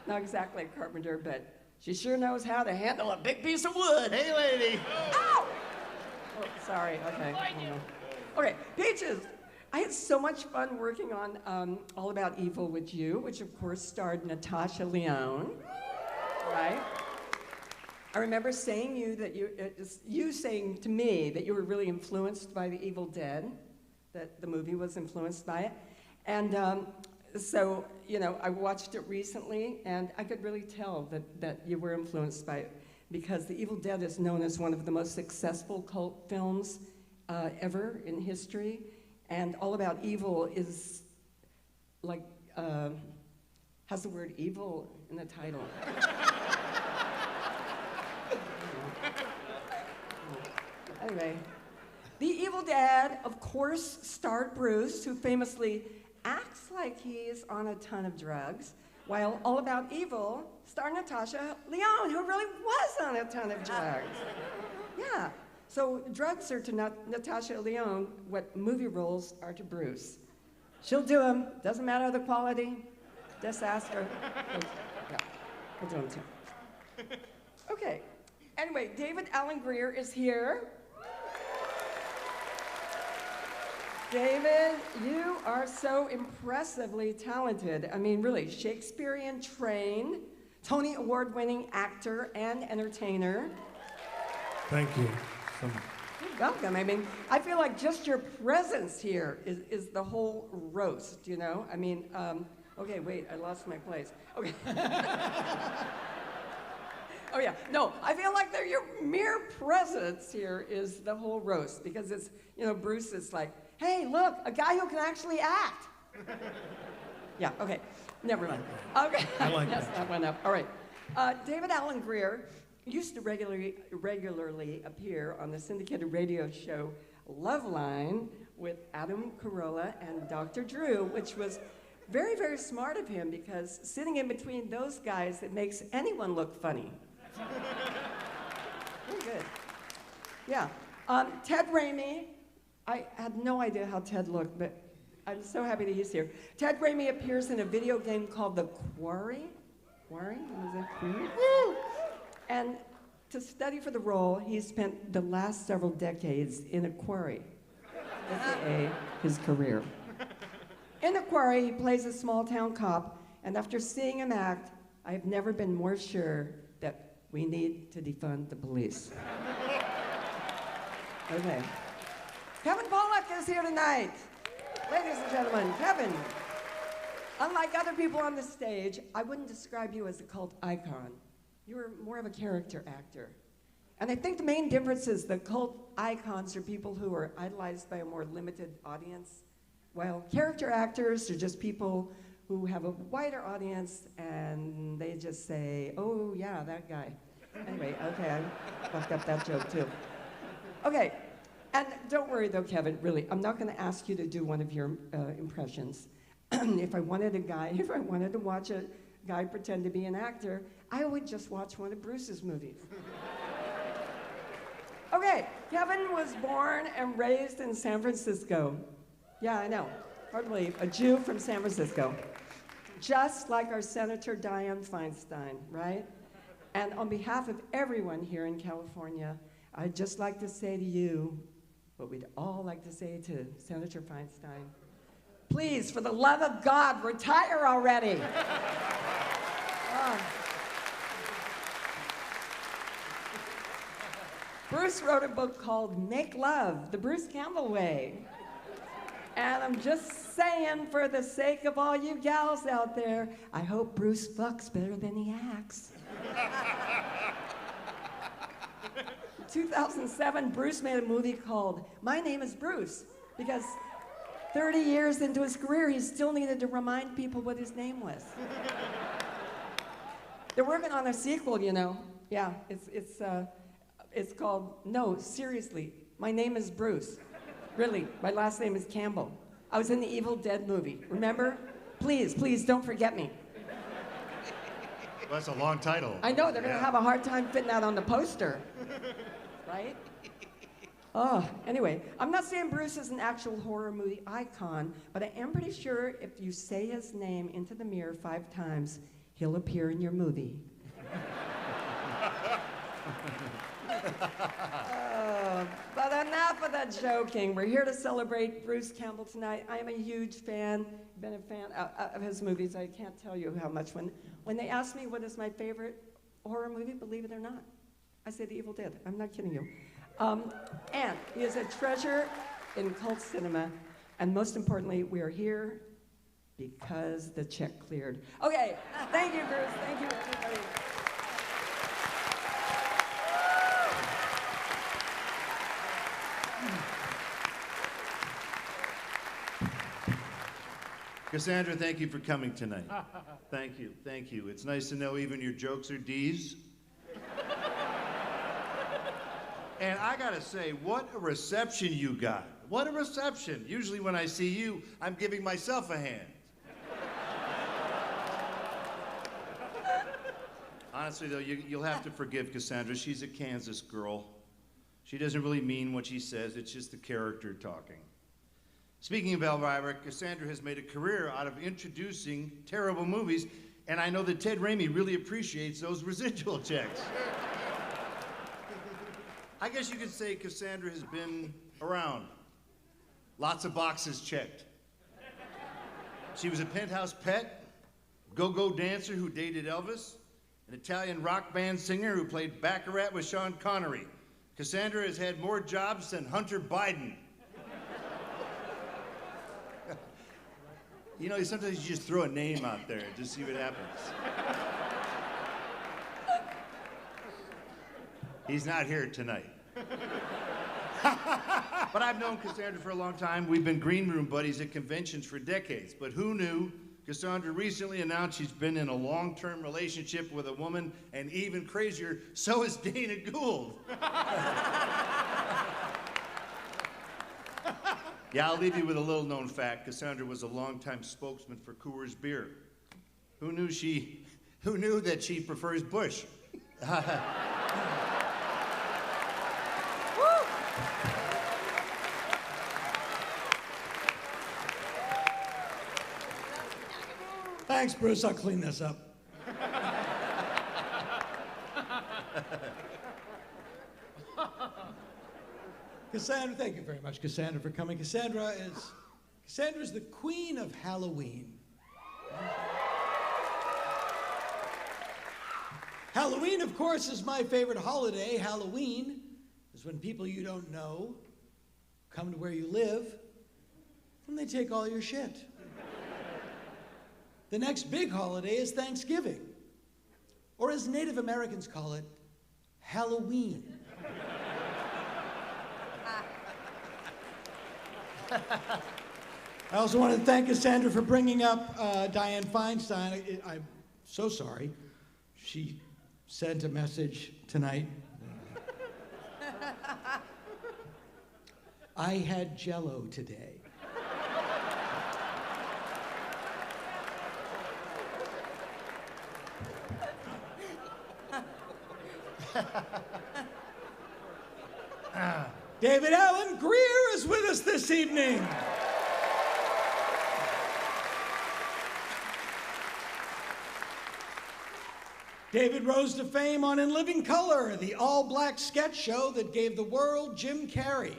not exactly a carpenter, but she sure knows how to handle a big piece of wood. Hey, lady. Ow! Oh, sorry, okay. Okay, Peaches, I had so much fun working on All About Evil with you, which of course starred Natasha Lyonne, right? I remember saying you saying to me that you were really influenced by The Evil Dead, that the movie was influenced by it. And so, you know, I watched it recently, and I could really tell that you were influenced by it, because The Evil Dead is known as one of the most successful cult films ever in history. And All About Evil is like, has the word evil in the title. Anyway, The Evil Dead, of course, starred Bruce, who famously acts like he's on a ton of drugs, while All About Evil starred Natasha Lyonne, who really was on a ton of drugs. Yeah, so drugs are to Natasha Lyonne what movie roles are to Bruce. She'll do them, doesn't matter the quality, just ask her. Yeah, we'll do them too. Okay, anyway, David Alan Greer is here. David, you are so impressively talented. I mean, really, Shakespearean trained, Tony Award-winning actor and entertainer. Thank you so much. You're welcome. I mean, I feel like just your presence here is the whole roast, you know? I mean, okay, wait, I lost my place. Okay. Oh yeah, no, I feel like your mere presence here is the whole roast, because it's, you know, Bruce is like, hey, look, a guy who can actually act. Yeah, okay, never mind. Okay, I like yes, that. that went up. All right, David Alan Greer used to regularly appear on the syndicated radio show Loveline with Adam Carolla and Dr. Drew, which was very, very smart of him, because sitting in between those guys, it makes anyone look funny. Very good. Yeah. Ted Ramey, I had no idea how Ted looked, but I'm so happy that he's here. Ted Ramey appears in a video game called The Quarry. Quarry? What is it? Woo! And To study for the role, he spent the last several decades in a quarry, aka his career. In the quarry, he plays a small-town cop, and after seeing him act, I have never been more sure that we need to defund the police. Okay. Kevin Pollock is here tonight. Ladies and gentlemen, Kevin. Unlike other people on the stage, I wouldn't describe you as a cult icon. You were more of a character actor. And I think the main difference is the cult icons are people who are idolized by a more limited audience, while character actors are just people who have a wider audience and they just say, oh yeah, that guy. Anyway, okay, I fucked up that joke too. Okay, and don't worry though, Kevin, really, I'm not gonna ask you to do one of your impressions. If I wanted to watch a guy pretend to be an actor, I would just watch one of Bruce's movies. Okay, Kevin was born and raised in San Francisco. Yeah, I know, hard to believe, a Jew from San Francisco. Just like our Senator Dianne Feinstein, right? And on behalf of everyone here in California, I'd just like to say to you what we'd all like to say to Senator Feinstein. Please, for the love of God, retire already. Bruce wrote a book called Make Love, the Bruce Campbell Way. And I'm just saying, for the sake of all you gals out there, I hope Bruce fucks better than he acts. In 2007, Bruce made a movie called My Name is Bruce, because 30 years into his career, he still needed to remind people what his name was. They're working on a sequel, you know. Yeah, it's called, no, seriously, My Name is Bruce. Really, my last name is Campbell. I was in the Evil Dead movie, remember? Please, don't forget me. Well, that's a long title. I know, they're gonna have a hard time fitting that on the poster, right? Oh, anyway, I'm not saying Bruce is an actual horror movie icon, but I am pretty sure if you say his name into the mirror 5 times, he'll appear in your movie. But enough of that joking. We're here to celebrate Bruce Campbell tonight. I am a huge fan, been a fan of his movies. I can't tell you how much. When they ask me what is my favorite horror movie, believe it or not, I say The Evil Dead. I'm not kidding you. And he is a treasure in cult cinema. And most importantly, we are here because the check cleared. Okay, thank you, Bruce. Thank you, everybody. Cassandra, thank you for coming tonight. Thank you. It's nice to know even your jokes are D's. And I gotta say, what a reception you got. What a reception. Usually when I see you, I'm giving myself a hand. Honestly though, you'll have to forgive Cassandra. She's a Kansas girl. She doesn't really mean what she says, it's just the character talking. Speaking of Elvira, Cassandra has made a career out of introducing terrible movies, and I know that Ted Ramey really appreciates those residual checks. I guess you could say Cassandra has been around. Lots of boxes checked. She was a penthouse pet, go-go dancer who dated Elvis, an Italian rock band singer who played Baccarat with Sean Connery. Cassandra has had more jobs than Hunter Biden. You know, sometimes you just throw a name out there, just see what happens. He's not here tonight. But I've known Cassandra for a long time. We've been green room buddies at conventions for decades. But who knew? Cassandra recently announced she's been in a long-term relationship with a woman, and even crazier, so is Dana Gould. Yeah, I'll leave you with a little-known fact. Cassandra was a longtime spokesman for Coors Beer. Who knew that she prefers Bush? Thanks, Bruce. I'll clean this up. Cassandra, thank you very much, Cassandra, for coming. Cassandra's the queen of Halloween. Halloween, of course, is my favorite holiday. Halloween is when people you don't know come to where you live and they take all your shit. The next big holiday is Thanksgiving, or as Native Americans call it, Halloween. I also want to thank Cassandra for bringing up Dianne Feinstein. I'm so sorry. She sent a message tonight. I had Jell-O today. David Alan Greer is with us this evening. David rose to fame on In Living Color, the all-black sketch show that gave the world Jim Carrey.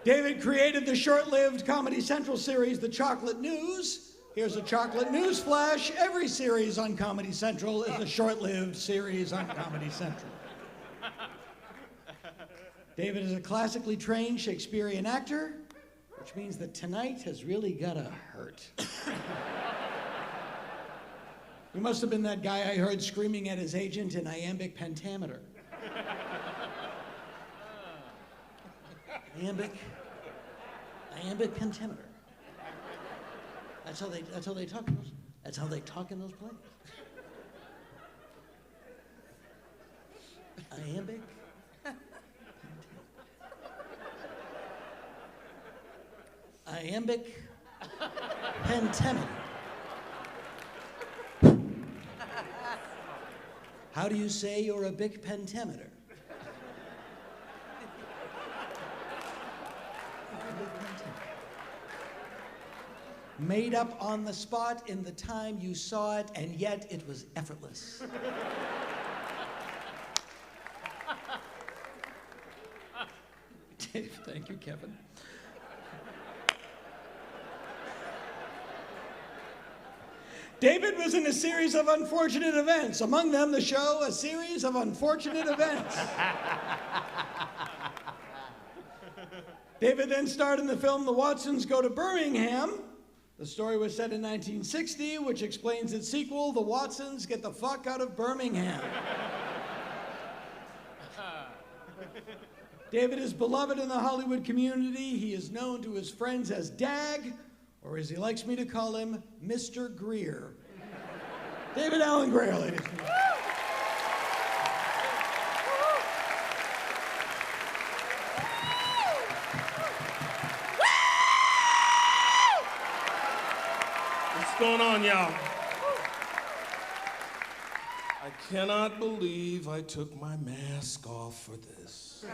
David created the short-lived Comedy Central series, The Chocolate News. Here's a chocolate news flash. Every series on Comedy Central is a short-lived series on Comedy Central. David is a classically trained Shakespearean actor, which means that tonight has really gotta hurt. He must have been that guy I heard screaming at his agent in iambic pentameter. Iambic pentameter. That's how they talk in those. That's how they talk in those plays. Iambic. Iambic pentameter. How do you say you're a big pentameter? Made up on the spot in the time you saw it, and yet it was effortless. Thank you, Kevin. David was in a series of unfortunate events. Among them, the show, A Series of Unfortunate Events. David then starred in the film The Watsons Go to Birmingham. The story was set in 1960, which explains its sequel, The Watsons Get the Fuck Out of Birmingham. David is beloved in the Hollywood community. He is known to his friends as Dag, or as he likes me to call him, Mr. Greer. David Alan Greer, ladies and gentlemen. What's going on, y'all? I cannot believe I took my mask off for this.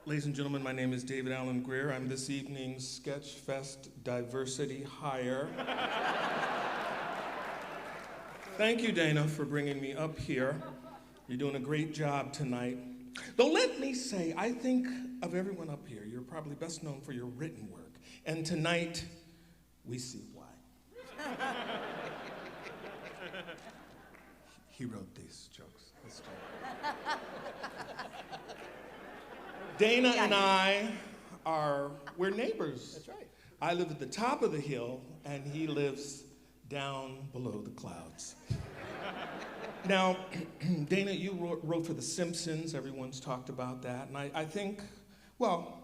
Ladies and gentlemen, my name is David Alan Greer. I'm this evening's Sketchfest Diversity Hire. Thank you, Dana, for bringing me up here. You're doing a great job tonight. Though let me say, I think of everyone up here, you're probably best known for your written work. And tonight, we see why. He wrote these jokes. This joke. Dana and I we're neighbors. That's right. I live at the top of the hill, and he lives down below the clouds. Now, Dana, you wrote for The Simpsons. Everyone's talked about that. And I think, well,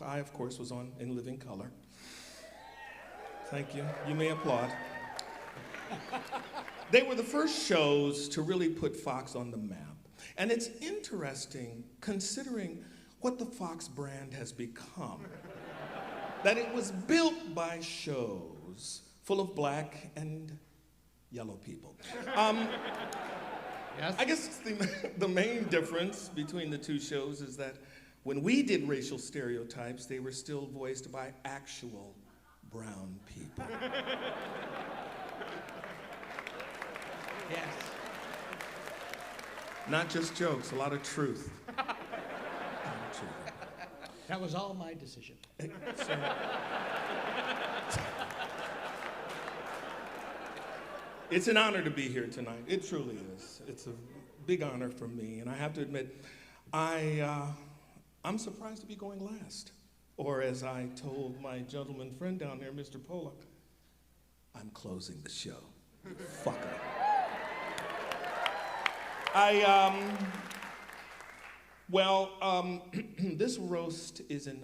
I, of course, was on In Living Color. Thank you. You may applaud. They were the first shows to really put Fox on the map. And it's interesting, considering what the Fox brand has become, that it was built by shows full of black and yellow people. Yes? I guess the main difference between the two shows is that When we did racial stereotypes, they were still voiced by actual brown people. Yes. Not just jokes, a lot of truth. That was all my decision. So, it's an honor to be here tonight. It truly is. It's a big honor for me, and I have to admit, I'm surprised to be going last. Or as I told my gentleman friend down there, Mr. Pollock, I'm closing the show. Fucker. This roast is in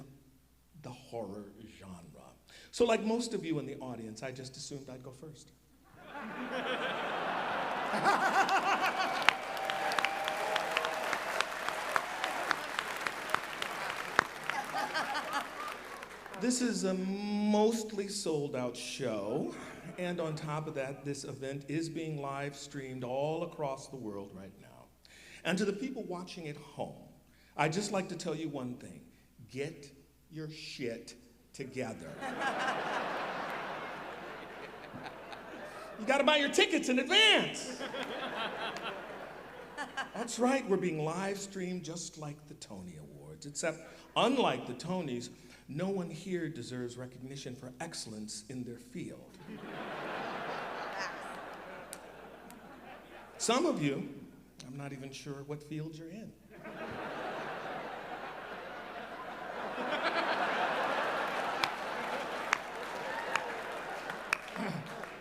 the horror genre. So like most of you in the audience, I just assumed I'd go first. This is a mostly sold out show, and on top of that, this event is being live streamed all across the world right now. And to the people watching at home, I'd just like to tell you one thing. Get your shit together. You gotta buy your tickets in advance. That's right, we're being live streamed just like the Tony Awards, except unlike the Tonys, no one here deserves recognition for excellence in their field. Some of you, I'm not even sure what field you're in.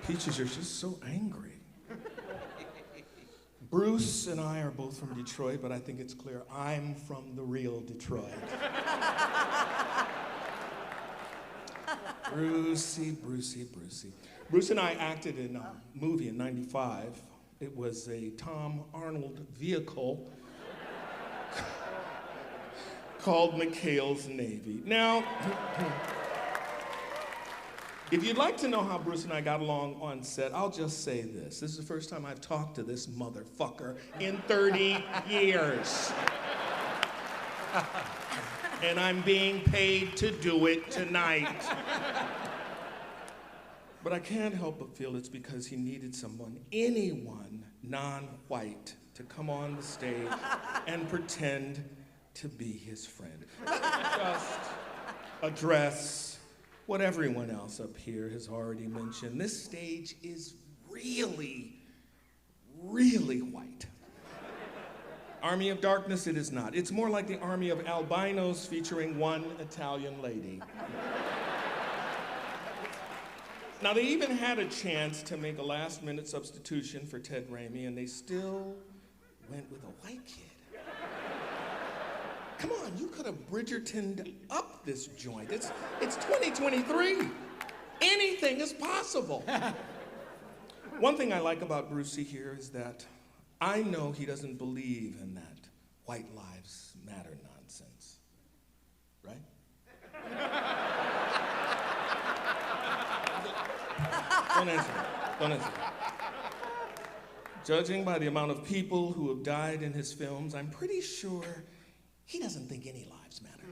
Peaches, you're just so angry. Bruce and I are both from Detroit, but I think it's clear I'm from the real Detroit. Brucey. Bruce and I acted in a movie in '95. It was a Tom Arnold vehicle called McHale's Navy. Now, if you'd like to know how Bruce and I got along on set, I'll just say this. This is the first time I've talked to this motherfucker in 30 years. And I'm being paid to do it tonight. But I can't help but feel it's because he needed someone, anyone non-white, to come on the stage and pretend to be his friend. Just address what everyone else up here has already mentioned. This stage is really, really white. Army of Darkness, it is not. It's more like the Army of Albinos featuring one Italian lady. Now, they even had a chance to make a last-minute substitution for Ted Ramey, and they still went with a white kid. Come on, you could have Bridgertoned up this joint. It's 2023. Anything is possible. One thing I like about Brucey here is that I know he doesn't believe in that white lives matter nonsense, right? Don't answer that. Judging by the amount of people who have died in his films, I'm pretty sure he doesn't think any lives matter.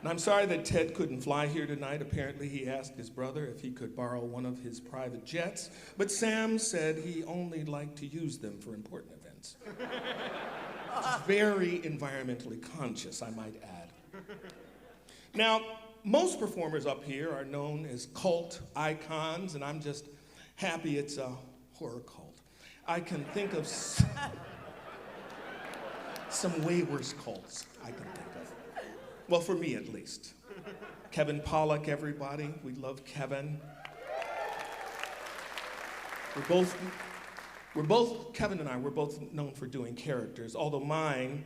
And I'm sorry that Ted couldn't fly here tonight. Apparently he asked his brother if he could borrow one of his private jets, but Sam said he only liked to use them for important events. Very environmentally conscious, I might add. Now, most performers up here are known as cult icons, and I'm just happy it's a horror cult. I can think of some way worse cults I can think of. Well, for me at least. Kevin Pollock, everybody. We love Kevin. Kevin and I, we're both known for doing characters, although mine,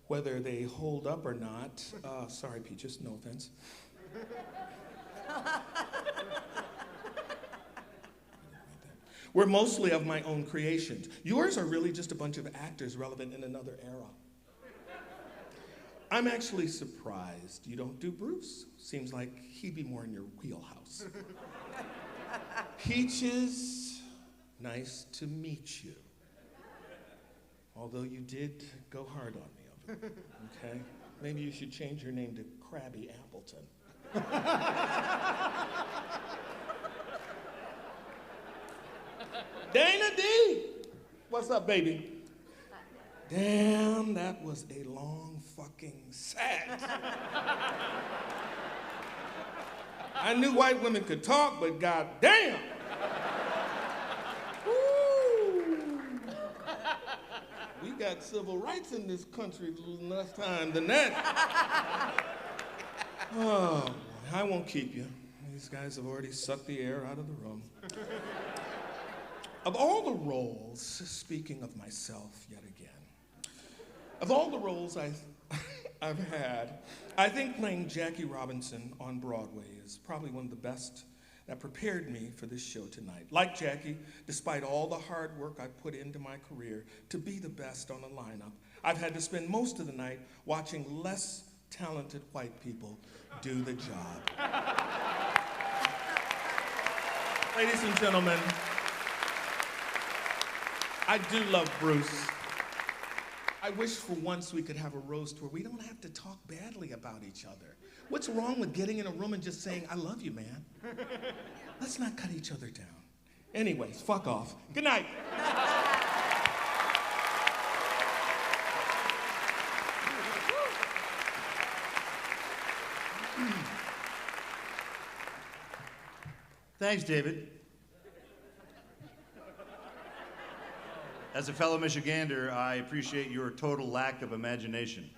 whether they hold up or not, sorry, Peaches, no offense. We're mostly of my own creations. Yours are really just a bunch of actors relevant in another era. I'm actually surprised you don't do Bruce. Seems like he'd be more in your wheelhouse. Peaches, nice to meet you. Although you did go hard on me over Okay? Maybe you should change your name to Krabby Appleton. Dana D! What's up, baby? Damn, that was a long fucking set. I knew white women could talk, but goddamn! Woo! We got civil rights in this country less time than that. Oh, boy, I won't keep you. These guys have already sucked the air out of the room. Of all the roles, speaking of myself yet again, of all the roles I've had, I think playing Jackie Robinson on Broadway is probably one of the best that prepared me for this show tonight. Like Jackie, despite all the hard work I put into my career to be the best on the lineup, I've had to spend most of the night watching less talented white people do the job. Ladies and gentlemen, I do love Bruce. I wish for once we could have a roast where we don't have to talk badly about each other. What's wrong with getting in a room and just saying, I love you, man? Let's not cut each other down. Anyways, fuck off. Good night. Thanks, David. As a fellow Michigander, I appreciate your total lack of imagination.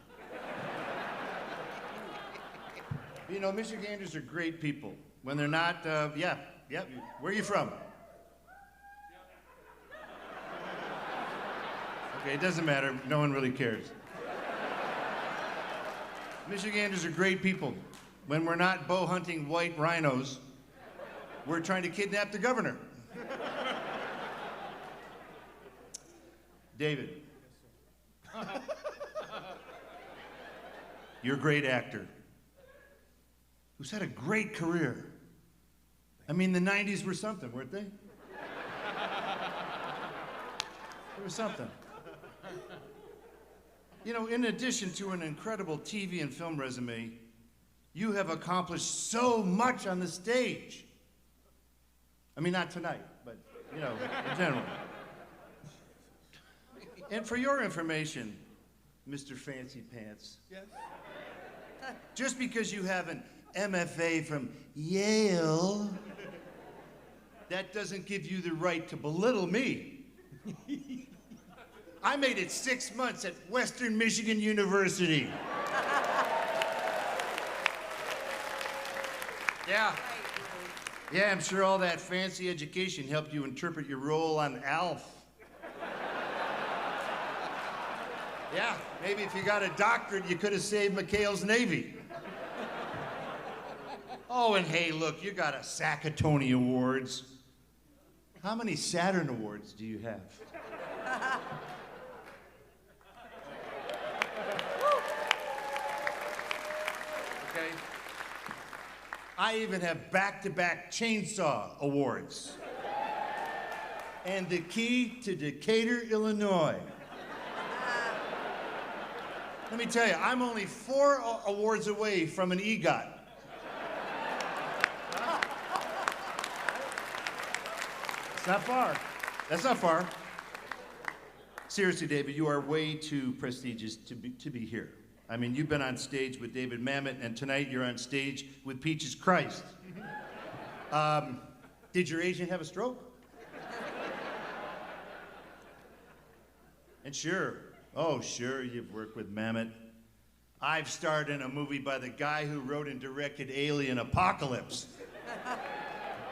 You know, Michiganders are great people. When they're not, yeah. Where are you from? Okay, it doesn't matter. No one really cares. Michiganders are great people. When we're not bow hunting white rhinos, we're trying to kidnap the governor. David, you're a great actor who's had a great career. I mean, the 90s were something, weren't they? They were something. You know, in addition to an incredible TV and film resume, you have accomplished so much on the stage. I mean, not tonight, but, you know, in general. And for your information, Mr. Fancy Pants. Yes? Just because you have an MFA from Yale, that doesn't give you the right to belittle me. I made it 6 months at Western Michigan University. Yeah. Yeah, I'm sure all that fancy education helped you interpret your role on Alf. Yeah, maybe if you got a doctorate, you could have saved McHale's Navy. Oh, and hey, look, you got a sack of Tony Awards. How many Saturn Awards do you have? Okay. I even have back-to-back Chainsaw Awards. And the key to Decatur, Illinois. Let me tell you, I'm only 4 awards away from an EGOT. It's not far. That's not far. Seriously, David, you are way too prestigious to be here. I mean, you've been on stage with David Mamet, and tonight you're on stage with Peaches Christ. Did your agent have a stroke? And sure. Oh, sure, you've worked with Mamet. I've starred in a movie by the guy who wrote and directed Alien Apocalypse.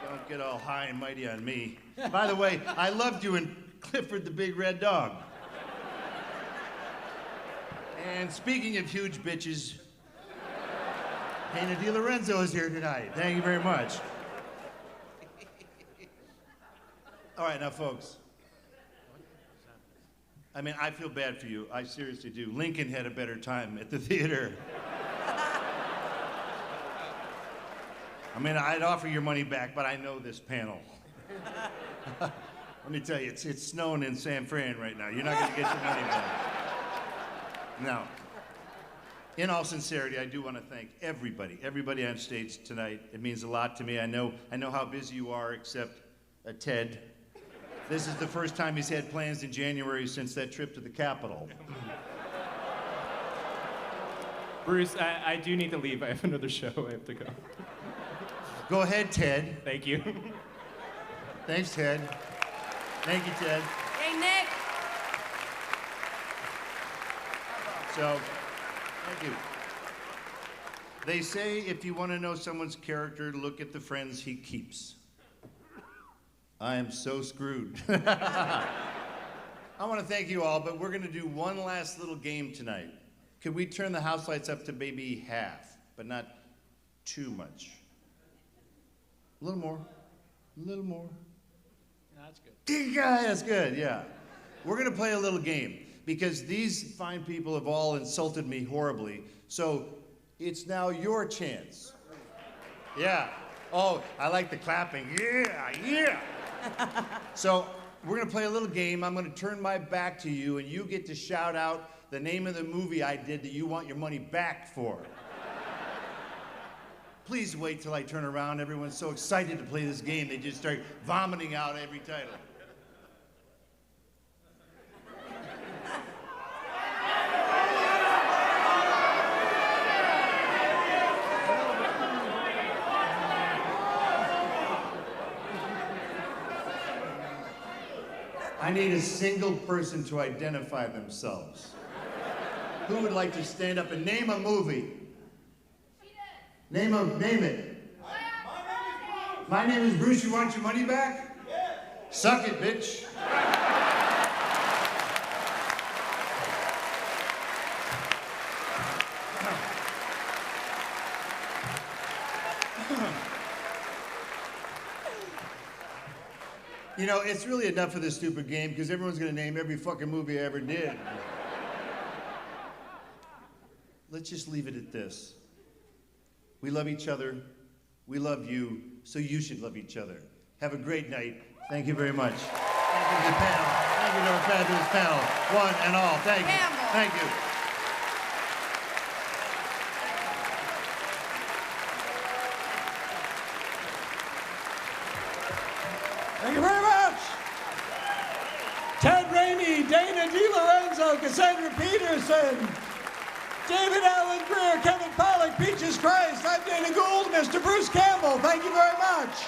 Don't get all high and mighty on me. By the way, I loved you in Clifford the Big Red Dog. And speaking of huge bitches, Dana Delorenzo is here tonight. Thank you very much. All right, now, folks. I mean, I feel bad for you. I seriously do. Lincoln had a better time at the theater. I mean, I'd offer your money back, but I know this panel. Let me tell you, it's snowing in San Fran right now. You're not going to get your money back. No. In all sincerity, I do want to thank everybody on stage tonight. It means a lot to me. I know how busy you are, except Ted. This is the first time he's had plans in January since that trip to the Capitol. Bruce, I do need to leave. I have another show. I have to go. Go ahead, Ted. Thank you. Thanks, Ted. Thank you, Ted. Hey, Nick. So, thank you. They say if you want to know someone's character, look at the friends he keeps. I am so screwed. I want to thank you all, but we're going to do one last little game tonight. Could we turn the house lights up to maybe half, but not too much? A little more. A little more. That's good. Yeah, that's good, yeah. We're going to play a little game because these fine people have all insulted me horribly. So it's now your chance. Yeah. Oh, I like the clapping. Yeah, yeah. So we're going to play a little game. I'm going to turn my back to you, and you get to shout out the name of the movie I did that you want your money back for. Please wait till I turn around. Everyone's so excited to play this game, they just start vomiting out every title. I need a single person to identify themselves. Who would like to stand up and name a movie? Name it. My name is Bruce. You want your money back? Yeah. Suck it, bitch. You know, it's really enough of this stupid game because everyone's going to name every fucking movie I ever did. Let's just leave it at this. We love each other. We love you. So you should love each other. Have a great night. Thank you very much. Thank you to the panel. Thank you to our fabulous panel. One and all. Thank you. Campbell. Thank you. Thank you very much. Ted Ramey, Dana Delorenzo, Cassandra Peterson, David Alan Greer, Kevin Pollock, Peaches Christ. I'm Dana Gould, Mr. Bruce Campbell. Thank you very much.